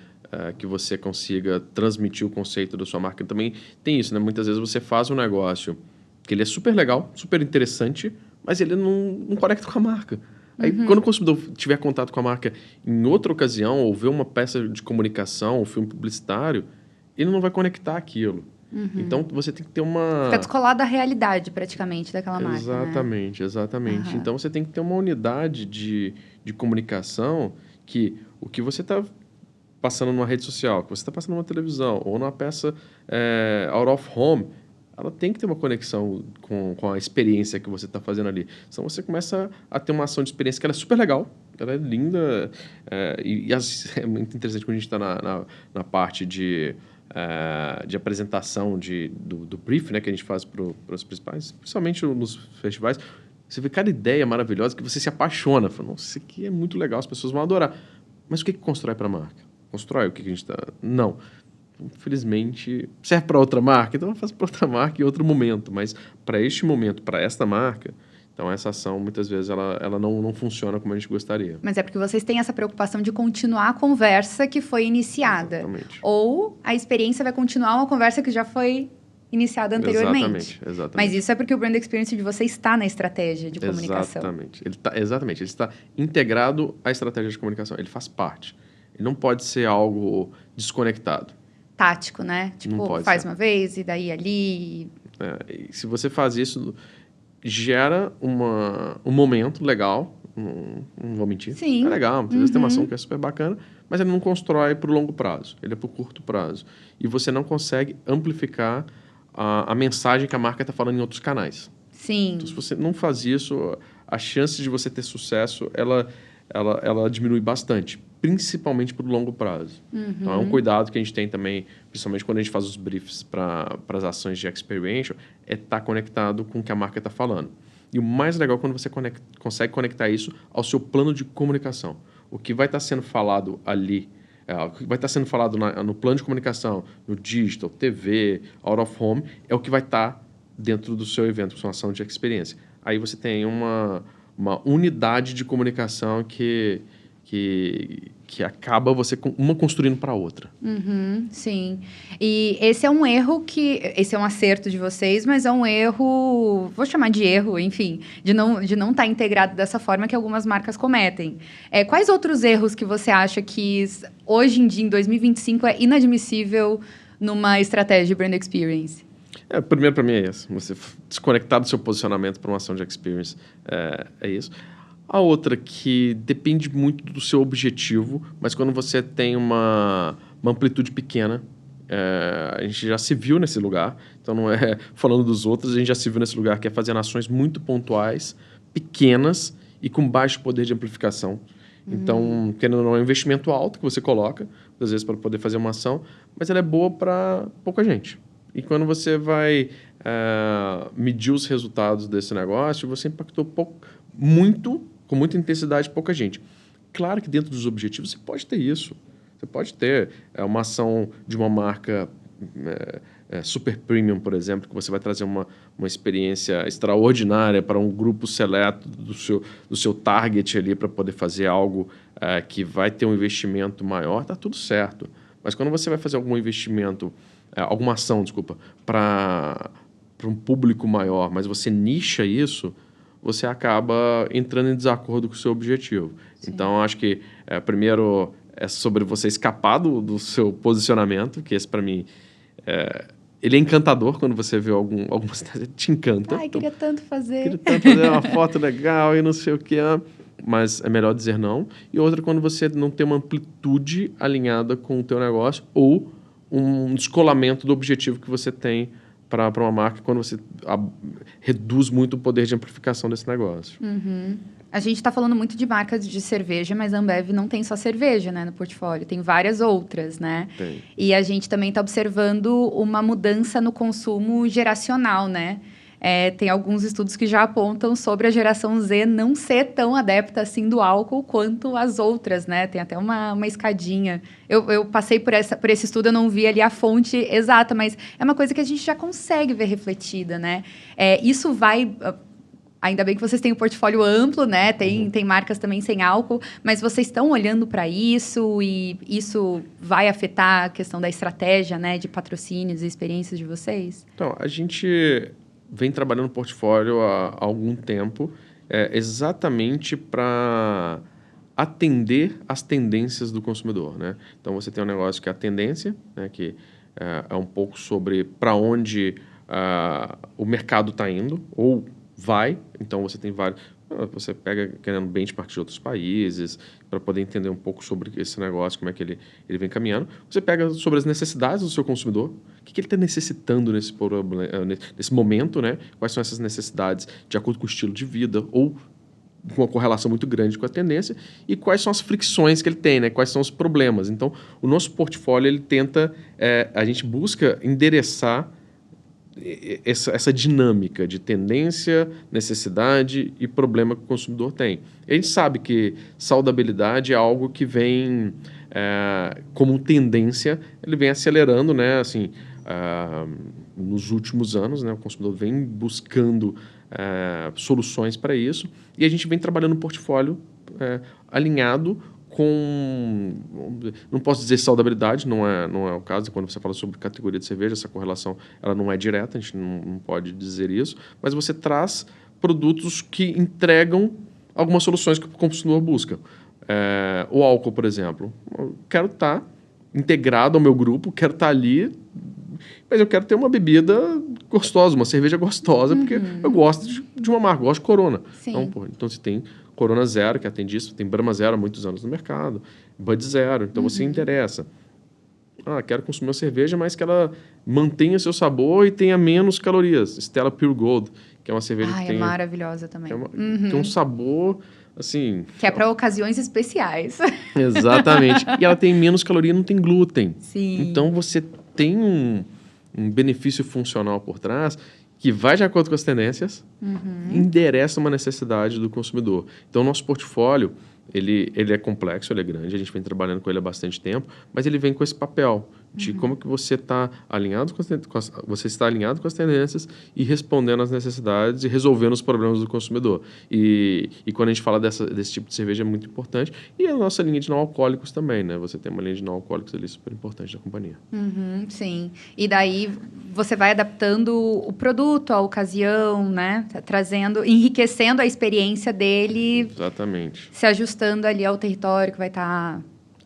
que você consiga transmitir o conceito da sua marca. Também tem isso, né? Muitas vezes você faz um negócio que ele é super legal, super interessante, mas ele não conecta com a marca. Aí, quando o consumidor tiver contato com a marca em outra ocasião, ou ver uma peça de comunicação, um filme publicitário, ele não vai conectar aquilo. Então, você tem que ter uma... Fica descolado da realidade, praticamente, daquela marca, Exatamente, né? exatamente. Então, você tem que ter uma unidade de comunicação que o que você está passando numa rede social, que você está passando numa televisão, ou numa peça out of home, ela tem que ter uma conexão com a experiência que você está fazendo ali. Senão você começa a ter uma ação de experiência que ela é super legal, ela é linda, é muito interessante quando a gente está na parte de apresentação do brief, né, que a gente faz para os principais, principalmente nos festivais. Você vê cada ideia maravilhosa que você se apaixona. Fala, nossa, isso aqui é muito legal, as pessoas vão adorar. Mas o que constrói para a marca? Constrói o que a gente está... Não. Infelizmente, serve para outra marca, então faz para outra marca em outro momento. Mas para este momento, para esta marca, então essa ação, muitas vezes, ela não funciona como a gente gostaria. Mas é porque vocês têm essa preocupação de continuar a conversa que foi iniciada. Exatamente. Ou a experiência vai continuar uma conversa que já foi iniciada anteriormente. Exatamente. Mas isso é porque o Brand Experience de você está na estratégia de comunicação. Exatamente. Ele está integrado à estratégia de comunicação. Ele faz parte. Ele não pode ser algo desconectado. Tático, né? Tipo, faz uma vez e daí ali... E se você faz isso, gera um momento legal, não vou mentir. Sim. É legal, muitas vezes tem uma ação que é super bacana, mas ele não constrói para o longo prazo, ele é para o curto prazo. E você não consegue amplificar a mensagem que a marca está falando em outros canais. Sim. Então, se você não faz isso, a chance de você ter sucesso, ela diminui bastante, principalmente para o longo prazo. Então, é um cuidado que a gente tem também, principalmente quando a gente faz os briefs para as ações de experiential, é estar conectado com o que a marca está falando. E o mais legal é quando você consegue conectar isso ao seu plano de comunicação. O que vai estar sendo falado ali, o que vai estar sendo falado no plano de comunicação, no digital, TV, out of home, é o que vai estar dentro do seu evento, com sua ação de experiência. Aí você tem uma unidade de comunicação que acaba uma construindo para a outra. Sim. E esse é um erro esse é um acerto de vocês, mas é um erro, vou chamar de erro, enfim, de não estar integrado dessa forma que algumas marcas cometem. Quais outros erros que você acha que hoje em dia, em 2025, é inadmissível numa estratégia de brand experience? Primeiro, para mim, é isso. Você desconectar do seu posicionamento para uma ação de experience. É isso. A outra que depende muito do seu objetivo, mas quando você tem uma amplitude pequena, a gente já se viu nesse lugar, então não é falando dos outros, a gente já se viu nesse lugar, que é fazer ações muito pontuais, pequenas e com baixo poder de amplificação. Então, querendo ou não, é um investimento alto que você coloca, às vezes, para poder fazer uma ação, mas ela é boa para pouca gente. E quando você vai medir os resultados desse negócio, você impactou com muita intensidade, pouca gente. Claro que dentro dos objetivos você pode ter isso. Você pode ter uma ação de uma marca super premium, por exemplo, que você vai trazer uma experiência extraordinária para um grupo seleto do seu target ali para poder fazer algo que vai ter um investimento maior, tá tudo certo. Mas quando você vai fazer algum investimento, alguma ação, para um público maior, mas você nicha isso, você acaba entrando em desacordo com o seu objetivo. Sim. Então, acho que, primeiro, é sobre você escapar do seu posicionamento, que esse, para mim, ele é encantador quando você vê alguma cidade, ele te encanta. Ai, queria tanto fazer. Queria tanto fazer uma foto legal e não sei o que, mas é melhor dizer não. E outra, quando você não tem uma amplitude alinhada com o teu negócio ou um descolamento do objetivo que você tem para uma marca, quando você reduz muito o poder de amplificação desse negócio. Uhum. A gente está falando muito de marcas de cerveja, mas a Ambev não tem só cerveja, né, no portfólio. Tem várias outras, né? Tem. E a gente também está observando uma mudança no consumo geracional, né? Tem alguns estudos que já apontam sobre a geração Z não ser tão adepta assim do álcool quanto as outras, né? Tem até uma escadinha. Eu passei por esse estudo, eu não vi ali a fonte exata, mas é uma coisa que a gente já consegue ver refletida, né? Isso vai... Ainda bem que vocês têm um portfólio amplo, né? Tem marcas também sem álcool, mas vocês estão olhando para isso e isso vai afetar a questão da estratégia, né? De patrocínios e experiências de vocês? Então, a gente vem trabalhando no portfólio há algum tempo, exatamente para atender às tendências do consumidor, né? Então, você tem um negócio que é a tendência, né? Que é um pouco sobre para onde o mercado está indo, ou vai. Então, você tem vários... Você pega querendo benchmark de outros países para poder entender um pouco sobre esse negócio, como é que ele vem caminhando. Você pega sobre as necessidades do seu consumidor, o que ele está necessitando nesse momento, né? Quais são essas necessidades de acordo com o estilo de vida ou com uma correlação muito grande com a tendência, e quais são as fricções que ele tem, né? Quais são os problemas. Então, o nosso portfólio, ele tenta... a gente busca endereçar essa dinâmica de tendência, necessidade e problema que o consumidor tem. A gente sabe que saudabilidade é algo que vem como tendência, ele vem acelerando, né? Assim, nos últimos anos, né? O consumidor vem buscando soluções para isso, e a gente vem trabalhando no portfólio alinhado com... Não posso dizer saudabilidade, não é o caso. Quando você fala sobre categoria de cerveja, essa correlação ela não é direta, a gente não pode dizer isso, mas você traz produtos que entregam algumas soluções que o consumidor busca. O álcool, por exemplo. Eu quero estar integrado ao meu grupo, quero estar ali, mas eu quero ter uma bebida gostosa, uma cerveja gostosa, porque eu gosto de uma marca, eu gosto de Corona. Sim. Então, você tem Corona Zero, que atende isso, tem Brahma Zero há muitos anos no mercado, Bud Zero, então você interessa. Quero consumir uma cerveja, mas que ela mantenha seu sabor e tenha menos calorias. Stella Pure Gold, que é uma cerveja que tem... é maravilhosa também. Tem um sabor, assim... Que é para ocasiões especiais. Exatamente. E ela tem menos caloria, não tem glúten. Sim. Então, você tem um benefício funcional por trás que vai de acordo com as tendências e endereça uma necessidade do consumidor. Então, o nosso portfólio, ele é complexo, ele é grande, a gente vem trabalhando com ele há bastante tempo, mas ele vem com esse papel de como que você está alinhado você está alinhado com as tendências e respondendo às necessidades e resolvendo os problemas do consumidor. E quando a gente fala desse tipo de cerveja é muito importante. E a nossa linha de não alcoólicos também, né? Você tem uma linha de não alcoólicos ali super importante da companhia. Sim. E daí você vai adaptando o produto à ocasião, né? Enriquecendo a experiência dele. Exatamente. Se ajustando ali ao território que vai estar...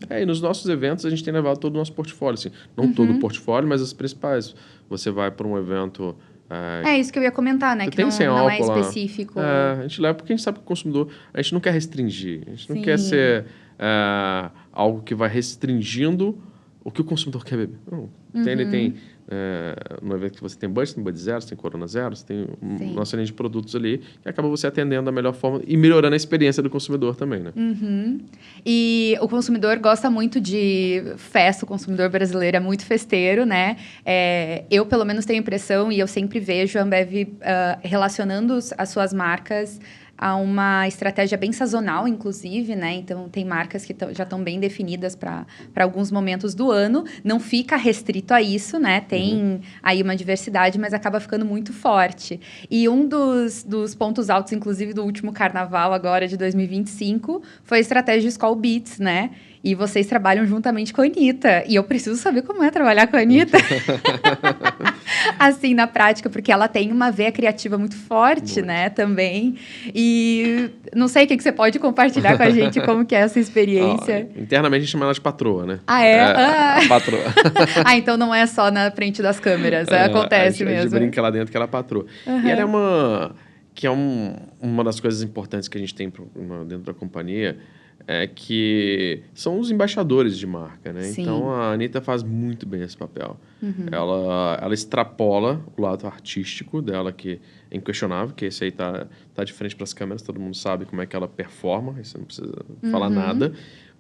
E nos nossos eventos a gente tem levado todo o nosso portfólio, assim. Não todo o portfólio, mas as principais. Você vai para um evento... isso que eu ia comentar, né? Que não é específico. A gente leva porque a gente sabe que o consumidor... A gente não quer restringir. A gente não quer ser algo que vai restringindo o que o consumidor quer beber. Não. Ele tem... no evento que você tem Bud Zero, você tem Corona Zero, você tem nossa linha de produtos ali, que acaba você atendendo da melhor forma e melhorando a experiência do consumidor também, né? E o consumidor gosta muito de festa, o consumidor brasileiro é muito festeiro, né? Eu, pelo menos, tenho a impressão, e eu sempre vejo a Ambev relacionando as suas marcas a uma estratégia bem sazonal, inclusive, né? Então, tem marcas que já estão bem definidas para alguns momentos do ano. Não fica restrito a isso, né? Tem aí uma diversidade, mas acaba ficando muito forte. E um dos pontos altos, inclusive, do último carnaval agora de 2025, foi a estratégia de Skol Beats, né? E vocês trabalham juntamente com a Anitta. E eu preciso saber como é trabalhar com a Anitta. Assim, na prática, porque ela tem uma veia criativa muito forte, muito. Né, também. E não sei o que você pode compartilhar com a gente, como que é essa experiência. Internamente a gente chama ela de patroa, né? Ah, é? A patroa. Então não é só na frente das câmeras, acontece mesmo. A gente brinca lá dentro que ela é patroa. E ela é uma das coisas importantes que a gente tem dentro da companhia, que são os embaixadores de marca, né? Sim. Então, a Anitta faz muito bem esse papel. Ela extrapola o lado artístico dela, que é inquestionável, que esse aí tá de frente para as câmeras, todo mundo sabe como é que ela performa, você não precisa falar nada.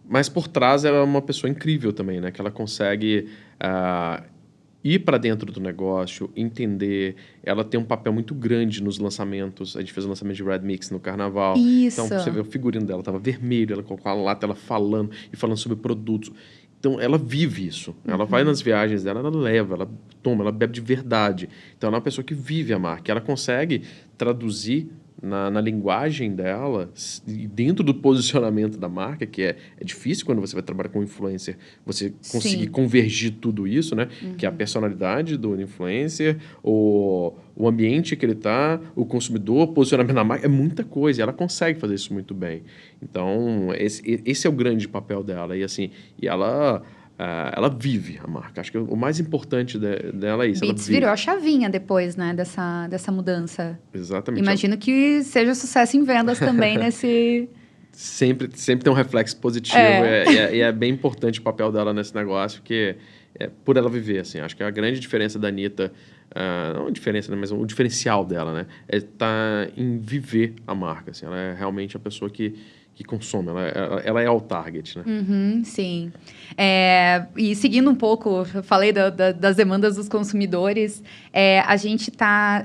Mas por trás ela é uma pessoa incrível também, né? Que ela consegue ir para dentro do negócio, entender. Ela tem um papel muito grande nos lançamentos. A gente fez o lançamento de Red Mix no Carnaval. Isso. Então, você vê o figurino dela, estava vermelho, ela colocou a lata, ela falando sobre produtos. Então, ela vive isso. Ela vai nas viagens dela, ela leva, ela toma, ela bebe de verdade. Então, ela é uma pessoa que vive a marca. Ela consegue traduzir na linguagem dela, e dentro do posicionamento da marca, que é difícil quando você vai trabalhar com influencer, você conseguir convergir tudo isso, né? Que é a personalidade do influencer, o ambiente que ele está, o consumidor, o posicionamento da marca, é muita coisa, e ela consegue fazer isso muito bem. Então, esse é o grande papel dela, e assim, ela vive a marca. Acho que o mais importante dela é isso. Beats virou a chavinha depois, né, dessa mudança. Exatamente. Imagino que seja sucesso em vendas também nesse... Sempre tem um reflexo positivo. E é bem importante o papel dela nesse negócio, porque por ela viver, assim. Acho que a grande diferença da Anitta, não a diferença, né, mas o diferencial dela, né, tá em viver a marca. Assim. Ela é realmente a pessoa que consome, ela é o target, né? Sim. E seguindo um pouco, eu falei das demandas dos consumidores, a gente está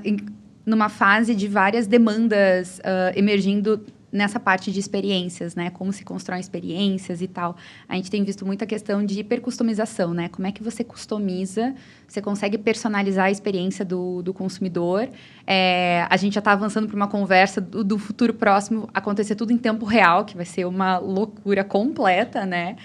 numa fase de várias demandas emergindo nessa parte de experiências, né? Como se constroem experiências e tal. A gente tem visto muita questão de hipercustomização, né? Como é que você customiza, você consegue personalizar a experiência do consumidor. A gente já está avançando para uma conversa do futuro próximo acontecer tudo em tempo real, que vai ser uma loucura completa, né?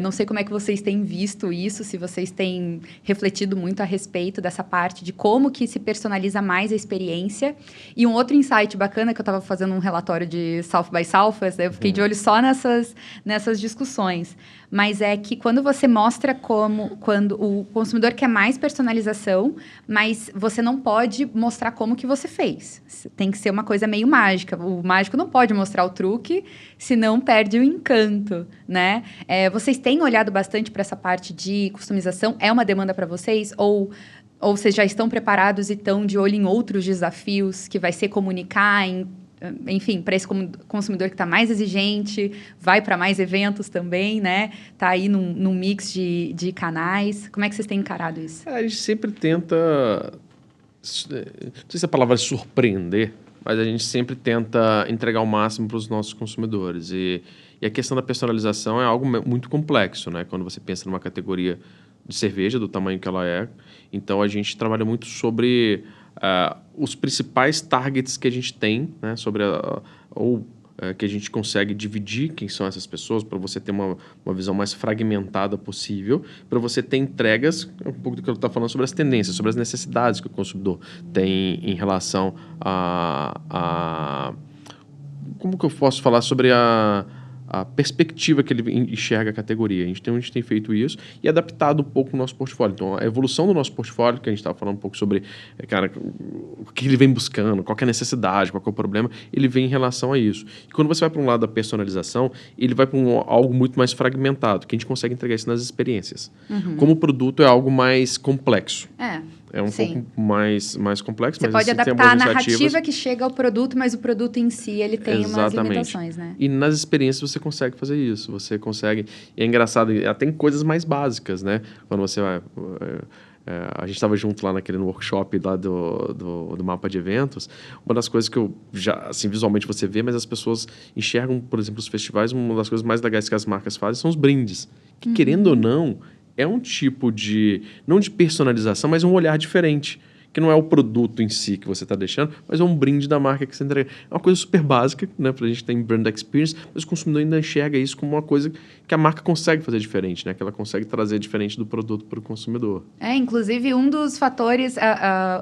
Não sei como é que vocês têm visto isso, se vocês têm refletido muito a respeito dessa parte de como que se personaliza mais a experiência. E um outro insight bacana, que eu estava fazendo um relatório de South by Southwest, eu fiquei de olho só nessas discussões. Mas é que quando você mostra quando o consumidor quer mais personalização, mas você não pode mostrar como que você fez. Tem que ser uma coisa meio mágica. O mágico não pode mostrar o truque, senão perde o encanto, né? Vocês têm olhado bastante para essa parte de customização? É uma demanda para vocês? Ou vocês já estão preparados e estão de olho em outros desafios, que vai ser comunicar enfim, para esse consumidor que está mais exigente, vai para mais eventos também, né? Está aí num mix de canais. Como é que vocês têm encarado isso? A gente sempre tenta, não sei se a palavra é surpreender, mas a gente sempre tenta entregar o máximo para os nossos consumidores. E a questão da personalização é algo muito complexo, né? Quando você pensa numa categoria de cerveja, do tamanho que ela é. Então, a gente trabalha muito sobre os principais targets que a gente tem, né, que a gente consegue dividir quem são essas pessoas, para você ter uma visão mais fragmentada possível, para você ter entregas, um pouco do que eu estava falando sobre as tendências, sobre as necessidades que o consumidor tem em relação como que eu posso falar sobre a perspectiva que ele enxerga a categoria. A gente tem feito isso e adaptado um pouco o nosso portfólio. Então, a evolução do nosso portfólio, que a gente estava falando um pouco sobre, o que ele vem buscando, qual que é a necessidade, qual que é o problema, ele vem em relação a isso. E quando você vai para um lado da personalização, ele vai para algo muito mais fragmentado, que a gente consegue entregar isso nas experiências. Como o produto é algo mais complexo. É um pouco mais complexo. Você pode adaptar a narrativa que chega ao produto, mas o produto em si, ele tem umas limitações, né? E nas experiências você consegue fazer isso. Você consegue... E é engraçado, até em coisas mais básicas, né? Quando você vai... a gente estava junto lá no workshop lá do mapa de eventos. Uma das coisas que eu já, assim, visualmente você vê, mas as pessoas enxergam, por exemplo, os festivais, uma das coisas mais legais que as marcas fazem são os brindes. Que, querendo ou não, é um tipo de... Não de personalização, mas um olhar diferente. que não é o produto em si que você está deixando, mas é um brinde da marca que você entrega. É uma coisa super básica, né, para a gente ter em brand experience, mas o consumidor ainda enxerga isso como uma coisa que a marca consegue fazer diferente, né, que ela consegue trazer diferente do produto para o consumidor. Inclusive, um dos fatores,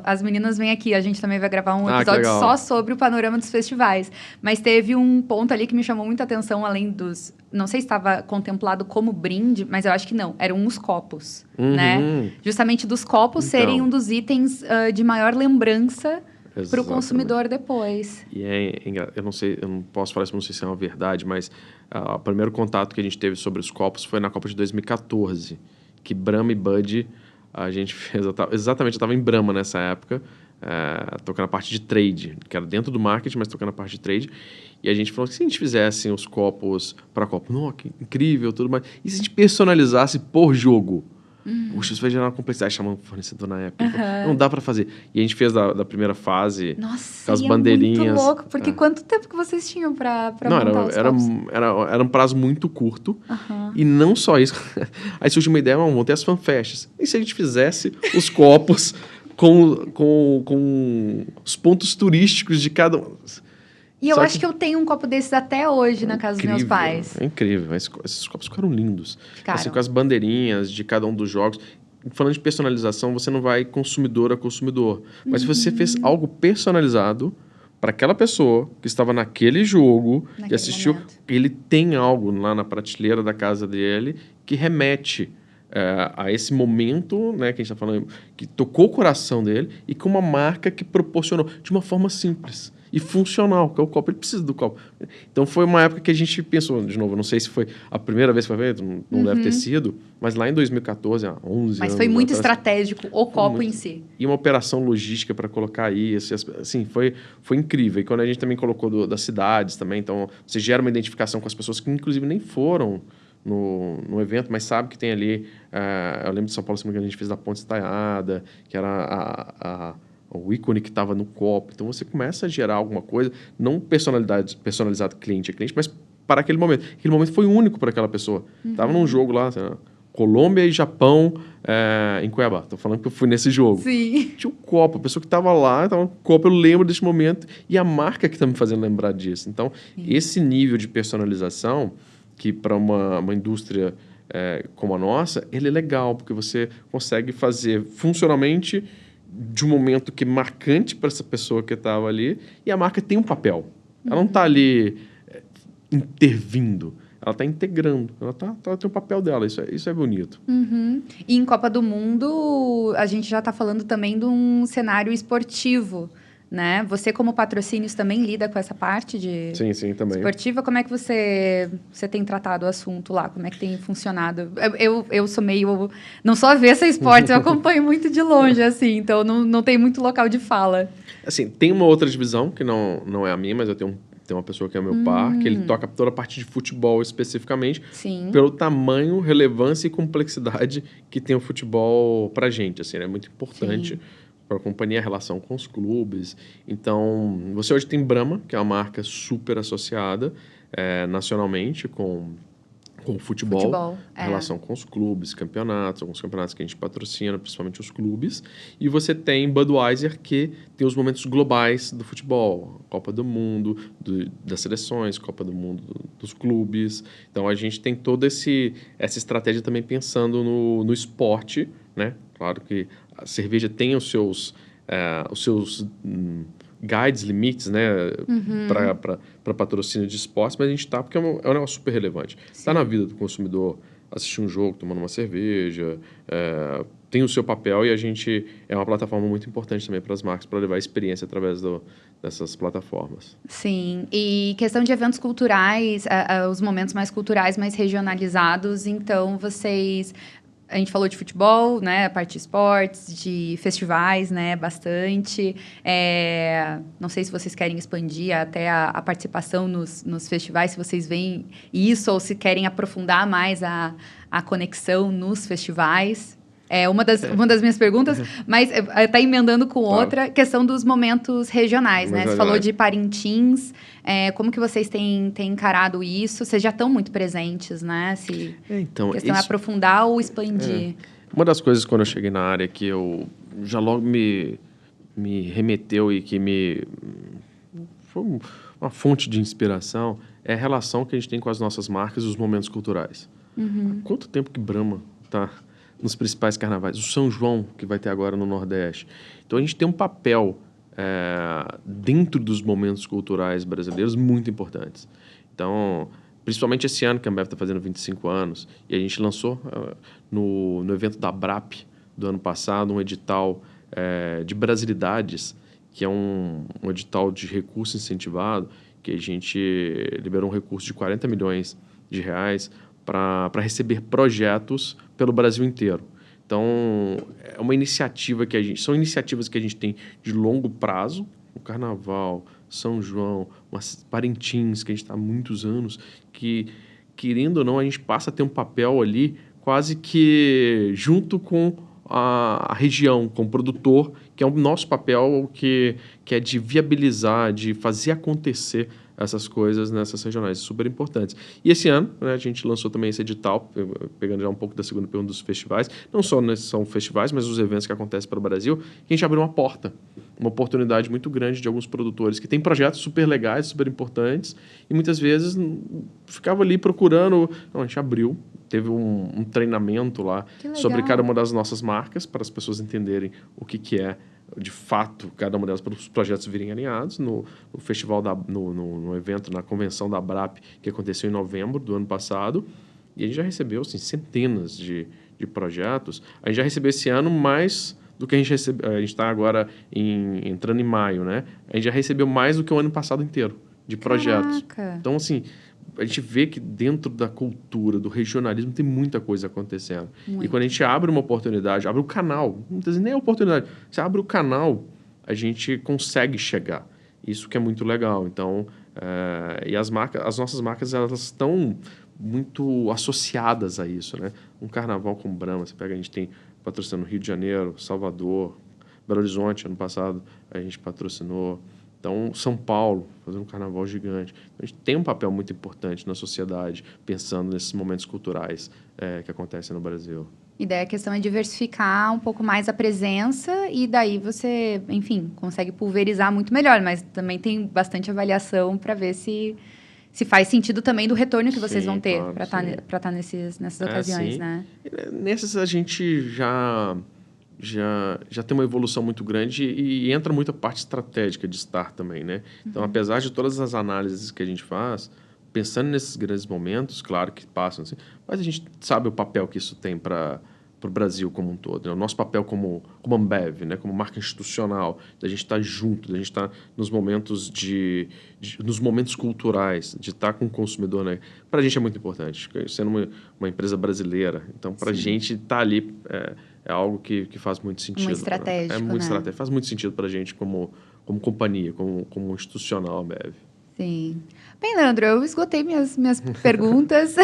as meninas vêm aqui, a gente também vai gravar um episódio só sobre o panorama dos festivais, mas teve um ponto ali que me chamou muita atenção, além dos... Não sei se estava contemplado como brinde, mas eu acho que não. Eram os copos, né? Justamente dos copos serem um dos itens de maior lembrança para o consumidor depois. E eu não sei, eu não posso falar isso, não sei se é uma verdade, mas o primeiro contato que a gente teve sobre os copos foi na Copa de 2014, que Brahma e Bud, a gente fez... Exatamente, eu estava em Brahma nessa época, tocando a parte de trade, que era dentro do marketing, mas tocando a parte de trade. E a gente falou que se a gente fizesse os copos para copo, nossa, que incrível, tudo mais. E se a gente personalizasse por jogo? Puxa, isso vai gerar uma complexidade. Chamando o fornecedor na época. Falou, não dá para fazer. E a gente fez da primeira fase, nossa, com as bandeirinhas. Muito louco, porque quanto tempo que vocês tinham para montar os copos? Era um prazo muito curto. E não só isso. Aí surgiu uma ideia, vamos ter as fanfests. E se a gente fizesse os copos com os pontos turísticos de cada um? E eu acho que eu tenho um copo desses até hoje na casa dos meus pais. É incrível. Esses copos ficaram lindos. Assim, com as bandeirinhas de cada um dos jogos. Falando de personalização, você não vai consumidor a consumidor. Mas se você fez algo personalizado para aquela pessoa que estava naquele jogo, que assistiu, ele tem algo lá na prateleira da casa dele que remete a esse momento, né, que a gente está falando, que tocou o coração dele e com uma marca que proporcionou de uma forma simples e funcional, que é o copo, ele precisa do copo. Então, foi uma época que a gente pensou, de novo, não sei se foi a primeira vez que foi feito, não deve ter sido, mas lá em 2014, há 11 anos... Mas foi muito estratégico o copo em si. E uma operação logística para colocar isso, assim, foi incrível. E quando a gente também colocou das cidades também, então, você gera uma identificação com as pessoas que, inclusive, nem foram no evento, mas sabe que tem ali... eu lembro de São Paulo, que a gente fez da Ponte Estaiada, que era o ícone que estava no copo. Então, você começa a gerar alguma coisa, não personalizado cliente a cliente, mas para aquele momento. Aquele momento foi único para aquela pessoa. Estava num jogo lá, Colômbia e Japão, em Cuiabá. Estou falando que eu fui nesse jogo. Sim. Tinha um copo, a pessoa que estava lá, estava com o copo, eu lembro desse momento, e a marca que está me fazendo lembrar disso. Então, esse nível de personalização, que para uma indústria como a nossa, ele é legal, porque você consegue fazer funcionalmente de um momento que é marcante para essa pessoa que estava ali, e a marca tem um papel. Ela não está ali intervindo, ela está integrando, ela tem o papel dela, isso é bonito. E em Copa do Mundo, a gente já está falando também de um cenário esportivo, né? Você, como patrocínios, também lida com essa parte de sim, também. esportiva. Como é que você tem tratado o assunto lá? Como é que tem funcionado? Eu sou meio... Não sou avessa a esportes, eu acompanho muito de longe, assim. Então, não tem muito local de fala. Assim, tem uma outra divisão, que não é a minha, mas eu tenho uma pessoa que é meu par, que ele toca toda a parte de futebol especificamente, pelo tamanho, relevância e complexidade que tem o futebol pra gente. Assim, é muito importante para a companhia, a relação com os clubes. Então, você hoje tem Brahma, que é uma marca super associada nacionalmente com o futebol, a relação com os clubes, campeonatos, alguns campeonatos que a gente patrocina, principalmente os clubes. E você tem Budweiser, que tem os momentos globais do futebol, Copa do Mundo, das seleções, Copa do Mundo dos clubes. Então, a gente tem toda essa estratégia também pensando no esporte, né? Claro que a cerveja tem os seus guides, limites, né, para patrocínio de esportes, mas a gente está porque é um negócio super relevante. Está na vida do consumidor assistir um jogo, tomando uma cerveja, tem o seu papel, e a gente é uma plataforma muito importante também para as marcas, para levar a experiência através dessas plataformas. Sim, e questão de eventos culturais, os momentos mais culturais, mais regionalizados, então vocês... A gente falou de futebol, né, a parte de esportes, de festivais, né, bastante. Não sei se vocês querem expandir até a participação nos festivais, se vocês veem isso, ou se querem aprofundar mais a conexão nos festivais. É uma das minhas perguntas, mas está emendando com outra, questão dos momentos regionais, né? Você falou de Parintins, como que vocês têm encarado isso? Vocês já estão muito presentes, né? Então, a questão é aprofundar ou expandir. Uma das coisas, quando eu cheguei na área, que eu já logo me me remeteu e que foi uma fonte de inspiração é a relação que a gente tem com as nossas marcas e os momentos culturais. Há quanto tempo que Brahma está nos principais carnavais? O São João, que vai ter agora no Nordeste. Então, a gente tem um papel dentro dos momentos culturais brasileiros muito importantes. Então, principalmente esse ano, que a Ambev está fazendo 25 anos, e a gente lançou no evento da ABRAP do ano passado um edital de brasilidades, que é um edital de recurso incentivado, que a gente liberou um recurso de 40 milhões de reais para receber projetos pelo Brasil inteiro. Então, é uma iniciativa são iniciativas que a gente tem de longo prazo, o Carnaval, São João, Parintins, que a gente está há muitos anos, que, querendo ou não, a gente passa a ter um papel ali quase que junto com a região, com o produtor, que é o nosso papel, que é de viabilizar, de fazer acontecer essas coisas nessas regionais, super importantes. E esse ano, né, a gente lançou também esse edital, pegando já um pouco da segunda pergunta dos festivais, não só são festivais, mas os eventos que acontecem pelo Brasil, que a gente abriu uma oportunidade muito grande de alguns produtores que têm projetos super legais, super importantes, e muitas vezes ficava ali procurando. Não, a gente abriu, teve um treinamento lá sobre cada uma das nossas marcas, para as pessoas entenderem o que é de fato, cada uma delas, para os projetos virem alinhados no festival, no evento, na convenção da ABRAP, que aconteceu em novembro do ano passado. E a gente já recebeu assim, centenas de projetos. A gente já recebeu esse ano mais do que a gente recebeu. A gente está agora entrando em maio, né? A gente já recebeu mais do que o ano passado inteiro de projetos. Caraca. Então, assim, a gente vê que dentro da cultura, do regionalismo, tem muita coisa acontecendo. Muito. E quando a gente abre uma oportunidade, abre o canal, muitas vezes nem é oportunidade, você abre o canal, a gente consegue chegar. Isso que é muito legal. Então, e as nossas marcas, elas estão muito associadas a isso, né? Um carnaval com Brahma, você pega, a gente tem patrocinando Rio de Janeiro, Salvador, Belo Horizonte, ano passado a gente patrocinou. Então, São Paulo, fazendo um carnaval gigante. A gente tem um papel muito importante na sociedade, pensando nesses momentos culturais que acontecem no Brasil. E daí a questão é diversificar um pouco mais a presença e daí você, enfim, consegue pulverizar muito melhor, mas também tem bastante avaliação para ver se faz sentido também do retorno que vocês vão ter para estar nessas ocasiões, né? Nessas a gente já tem uma evolução muito grande e entra muita parte estratégica de estar também, né? Então, apesar de todas as análises que a gente faz, pensando nesses grandes momentos, claro que passam assim, mas a gente sabe o papel que isso tem para o Brasil como um todo, né? O nosso papel como Ambev, né? Como marca institucional, da gente estar junto, da gente estar nos momentos nos momentos culturais, de estar com o consumidor, né? Para a gente é muito importante, sendo uma empresa brasileira, então para a gente estar ali é algo que faz muito sentido. Muito estratégico, né? É muito estratégico, faz muito sentido para a gente como companhia, como institucional Ambev. Sim. Bem, Leandro, eu esgotei minhas perguntas.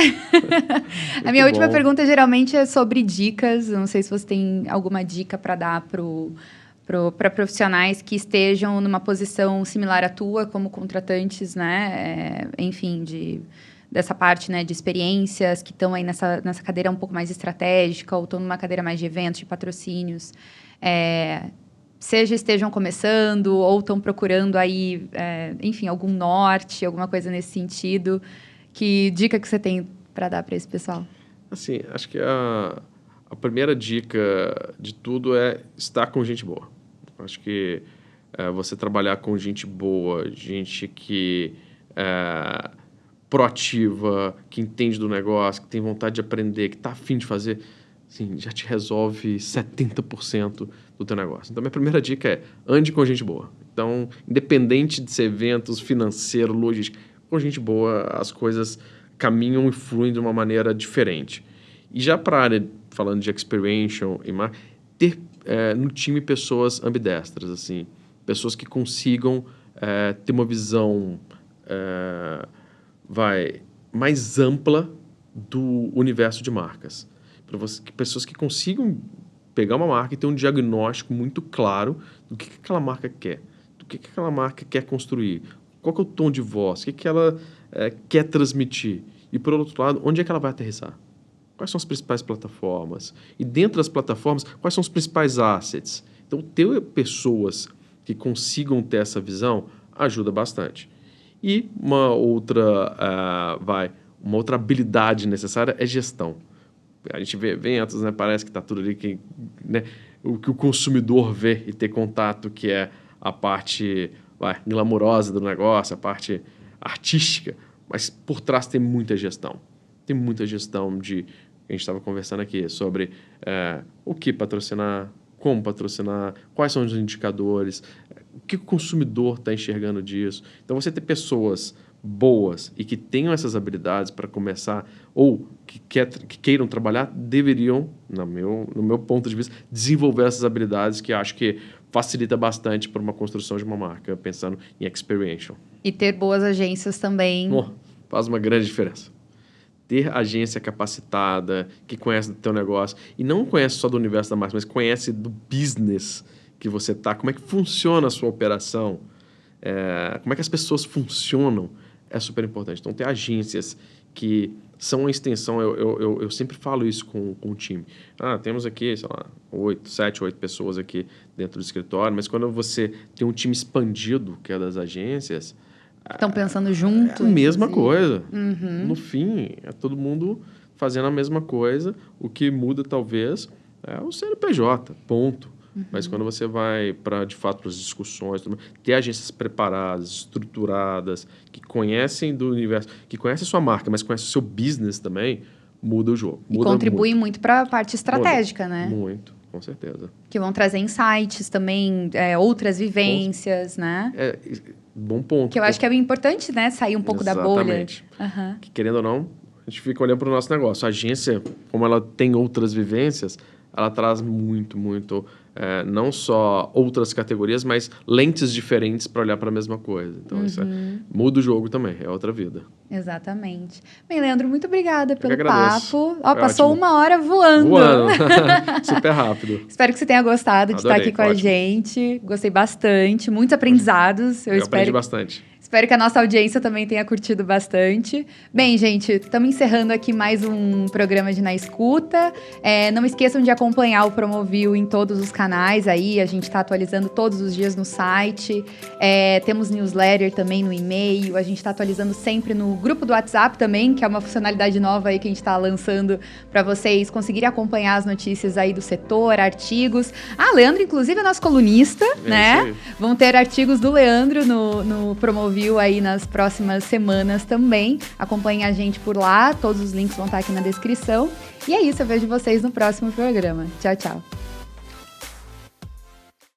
A minha última pergunta geralmente é sobre dicas. Não sei se você tem alguma dica para dar para profissionais que estejam numa posição similar à tua, como contratantes, né? Enfim, dessa parte, né, de experiências, que estão aí nessa cadeira um pouco mais estratégica ou estão numa cadeira mais de eventos, de patrocínios. Seja estejam começando ou estão procurando aí, enfim, algum norte, alguma coisa nesse sentido. Que dica que você tem para dar para esse pessoal? Assim, acho que a primeira dica de tudo é estar com gente boa. Acho que você trabalhar com gente boa, gente que é proativa, que entende do negócio, que tem vontade de aprender, que está a fim de fazer, assim, já te resolve 70% do teu negócio. Então, minha primeira dica é ande com gente boa. Então, independente de ser eventos, financeiro, logística, com gente boa as coisas caminham e fluem de uma maneira diferente. E já para a área, falando de experiential e marketing, ter no time pessoas ambidestras, assim, pessoas que consigam ter uma visão mais ampla do universo de marcas. Pessoas que consigam pegar uma marca e ter um diagnóstico muito claro do que aquela marca quer, do que aquela marca quer construir, qual que é o tom de voz, o que ela quer transmitir. E, por outro lado, onde é que ela vai aterrissar? Quais são as principais plataformas? E dentro das plataformas, quais são os principais assets? Então, ter pessoas que consigam ter essa visão, ajuda bastante. E uma outra habilidade necessária é gestão. A gente vê eventos, né? Parece que está tudo ali, né? O que o consumidor vê e ter contato, que é a parte glamurosa do negócio, a parte artística, mas por trás tem muita gestão. Tem muita gestão de... A gente estava conversando aqui sobre o que patrocinar, como patrocinar, quais são os indicadores, o que o consumidor está enxergando disso. Então, você ter pessoas boas e que tenham essas habilidades para começar, ou que queiram trabalhar, deveriam, no meu ponto de vista, desenvolver essas habilidades, que acho que facilita bastante para uma construção de uma marca, pensando em experiential. E ter boas agências também. Faz uma grande diferença. Ter agência capacitada, que conhece do teu negócio, e não conhece só do universo da marca, mas conhece do business que você está, como é que funciona a sua operação, como é que as pessoas funcionam, é super importante. Então, ter agências que são uma extensão, eu sempre falo isso com o time. Temos aqui, sei lá, 7, 8 pessoas aqui dentro do escritório, mas quando você tem um time expandido, que é das agências... Estão pensando junto. É a mesma coisa. Uhum. No fim, é todo mundo fazendo a mesma coisa. O que muda, talvez, é o CNPJ, ponto. Mas quando você vai para, de fato, para as discussões, ter agências preparadas, estruturadas, que conhecem do universo, que conhecem a sua marca, mas conhecem o seu business também, muda o jogo. E contribuem muito para a parte estratégica, né? Muito, com certeza. Que vão trazer insights também, outras vivências, né? Bom ponto. Que eu acho que é importante, né? Sair um pouco da bolha. Exatamente. Que, querendo ou não, a gente fica olhando para o nosso negócio. A agência, como ela tem outras vivências, ela traz muito, não só outras categorias, mas lentes diferentes para olhar para a mesma coisa. Então, isso muda o jogo também, é outra vida. Exatamente. Bem, Leandro, muito obrigada pelo agradeço. papo. Passou ótimo. 1 hora voando. Super rápido. Espero que você tenha gostado de estar aqui com a gente. Gostei bastante, muitos aprendizados. Eu aprendi bastante. Espero que a nossa audiência também tenha curtido bastante. Bem, gente, estamos encerrando aqui mais um programa de Na Escuta. Não esqueçam de acompanhar o Promovil em todos os canais aí. A gente está atualizando todos os dias no site. Temos newsletter também no e-mail. A gente está atualizando sempre no grupo do WhatsApp também, que é uma funcionalidade nova aí que a gente está lançando para vocês conseguirem acompanhar as notícias aí do setor, artigos. Leandro, inclusive, é nosso colunista, né? Vão ter artigos do Leandro no Promovil aí nas próximas semanas também. Acompanhem a gente por lá, todos os links vão estar aqui na descrição. E é isso, eu vejo vocês no próximo programa. Tchau, tchau.